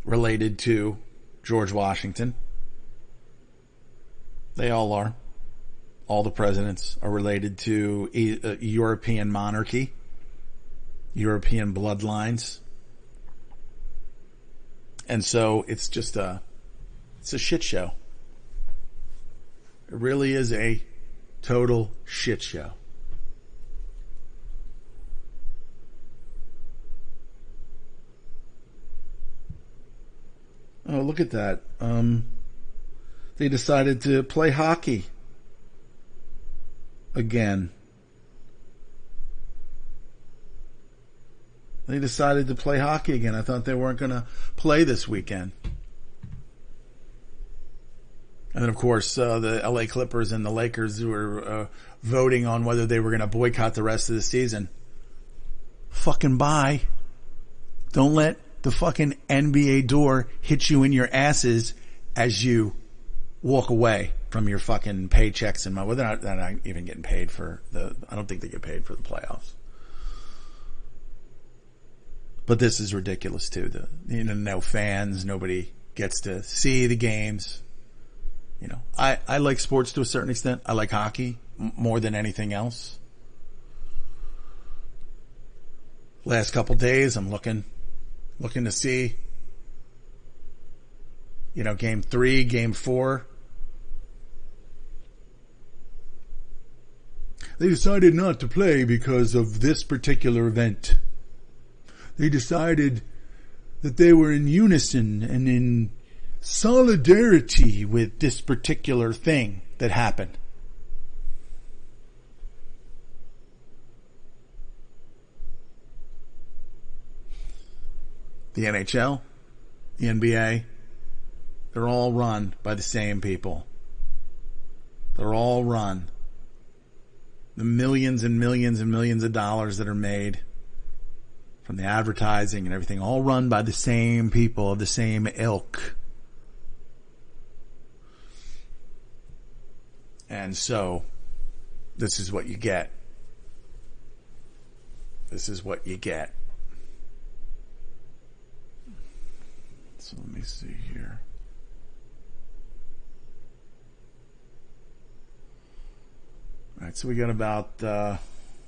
related to George Washington. They all are. All the presidents are related to European monarchy, European bloodlines. And so it's just it's a shit show. It really is a total shit show. Oh, look at that. They decided to play hockey again. They decided to play hockey again. I thought they weren't going to play this weekend. And then, of course, the LA Clippers and the Lakers were voting on whether they were going to boycott the rest of the season. Fucking bye. Don't let the fucking NBA door hit you in your asses as you walk away. from your fucking paychecks and money. Well, they're not even getting paid for I don't think they get paid for the playoffs. But this is ridiculous too. No fans, nobody gets to see the games. I like sports to a certain extent. I like hockey more than anything else. Last couple days, I'm looking to see, game 3, game 4. They decided not to play because of this particular event. They decided that they were in unison and in solidarity with this particular thing that happened. The NHL, the NBA, they're all run by the same people. They're all run. The millions and millions and millions of dollars that are made from the advertising and everything, all run by the same people of the same ilk. And so, this is what you get. This is what you get. So let me see here. All right, so we got about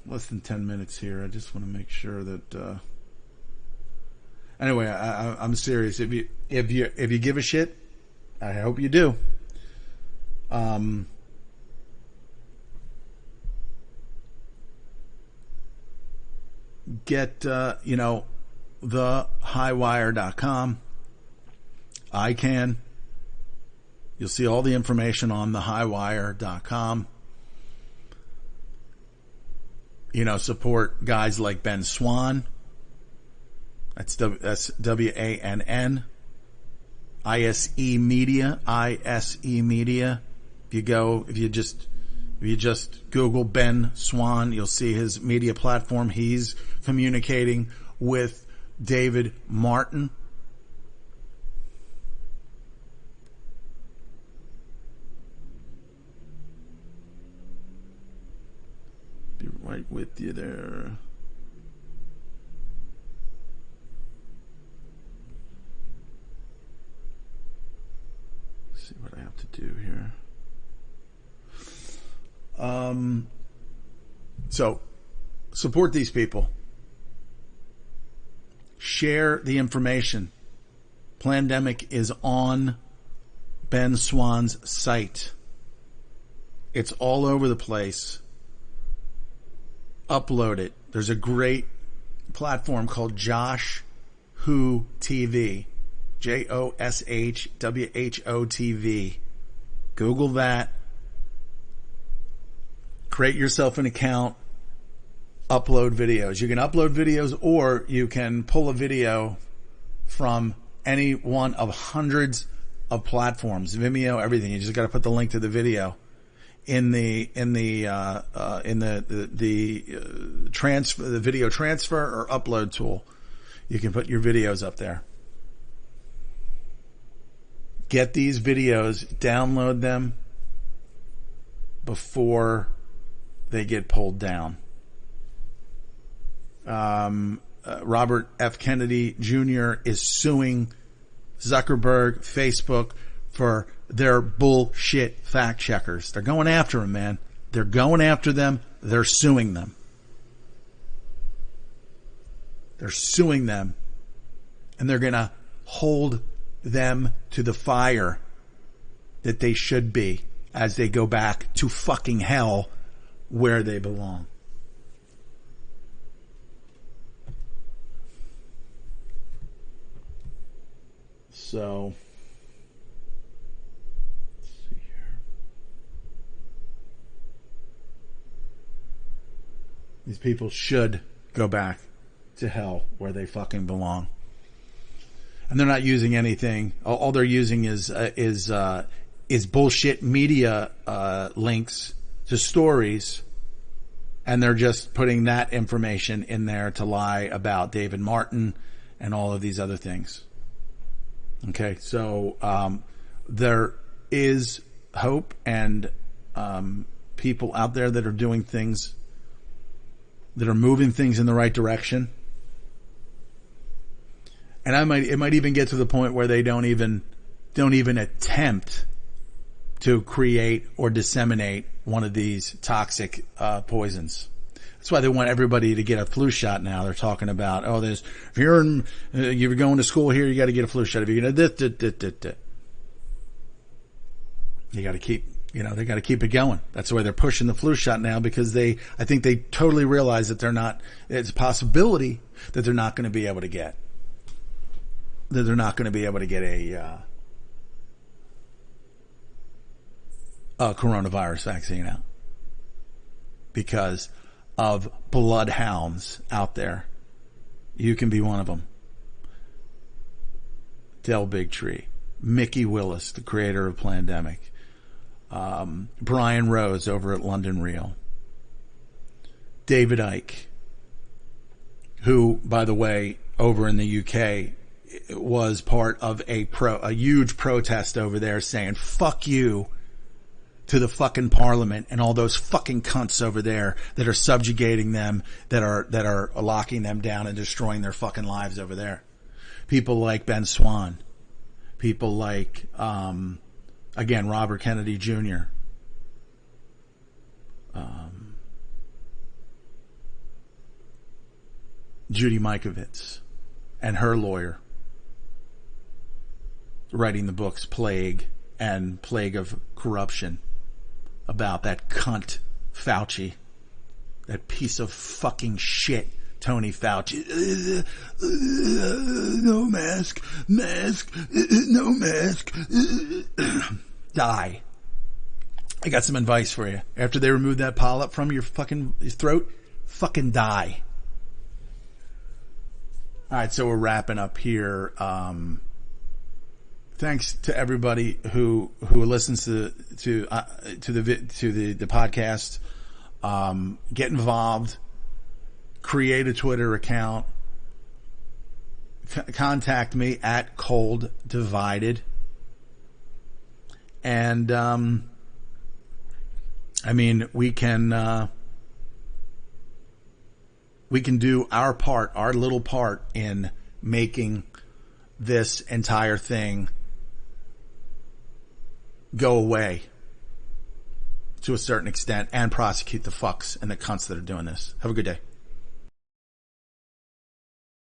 less than 10 minutes here. I just want to make sure that. Anyway, I'm serious. If you give a shit, I hope you do. Get thehighwire.com. I can. You'll see all the information on thehighwire.com. Support guys like Ben Swan. That's WANN. ISE Media. If you just Google Ben Swan, you'll see his media platform. He's communicating with David Martin. Be right with you there. Let's see what I have to do here. So support these people. Share the information. Plandemic is on Ben Swan's site. It's all over the place. Upload it. There's a great platform called Josh Who TV. JOSHWHO TV. Google that. Create yourself an account. Upload videos. You can upload videos, or you can pull a video from any one of hundreds of platforms, Vimeo, everything. You just got to put the link to the video in the transfer, the video transfer or upload tool. You can put your videos up there. Get these videos, download them before they get pulled down. Robert F. Kennedy Jr. is suing Zuckerberg, Facebook, for their bullshit fact checkers. They're going after him, man. They're going after them. They're suing them. They're suing them. And they're going to hold them to the fire that they should be as they go back to fucking hell where they belong. So, let's see here. These people should go back to hell where they fucking belong. And they're not using anything. All they're using is bullshit media links to stories, and they're just putting that information in there to lie about David Martin and all of these other things. Okay, so there is hope and people out there that are doing things, that are moving things in the right direction. And it might even get to the point where they don't even attempt to create or disseminate one of these toxic poisons. That's why they want everybody to get a flu shot now. They're talking about, if you're going to school here, you got to get a flu shot. If you're going to you got to keep, they got to keep it going. That's the way they're pushing the flu shot now, because I think they totally realize that it's a possibility that they're not going to be able to get a coronavirus vaccine out because of bloodhounds out there. You can be one of them. Del Bigtree, Mickey Willis, the creator of Plandemic, Brian Rose over at London Real, David Icke, who, by the way, over in the UK was part of a huge protest over there saying fuck you to the fucking parliament and all those fucking cunts over there that are subjugating them, that are locking them down and destroying their fucking lives over there. People like Ben Swan, people like again Robert Kennedy Jr., Judy Mikovits and her lawyer, writing the books Plague and Plague of Corruption about that cunt Fauci, that piece of fucking shit Tony Fauci. No mask, no mask. Die. I got some advice for you. After they remove that polyp from your fucking throat, fucking die. All right, so we're wrapping up here. Thanks to everybody who listens to the podcast. Get involved. Create a Twitter account. Contact me at Cold Divided. And we can do our part, our little part in making this entire thing go away to a certain extent and prosecute the fucks and the cunts that are doing this. Have a good day.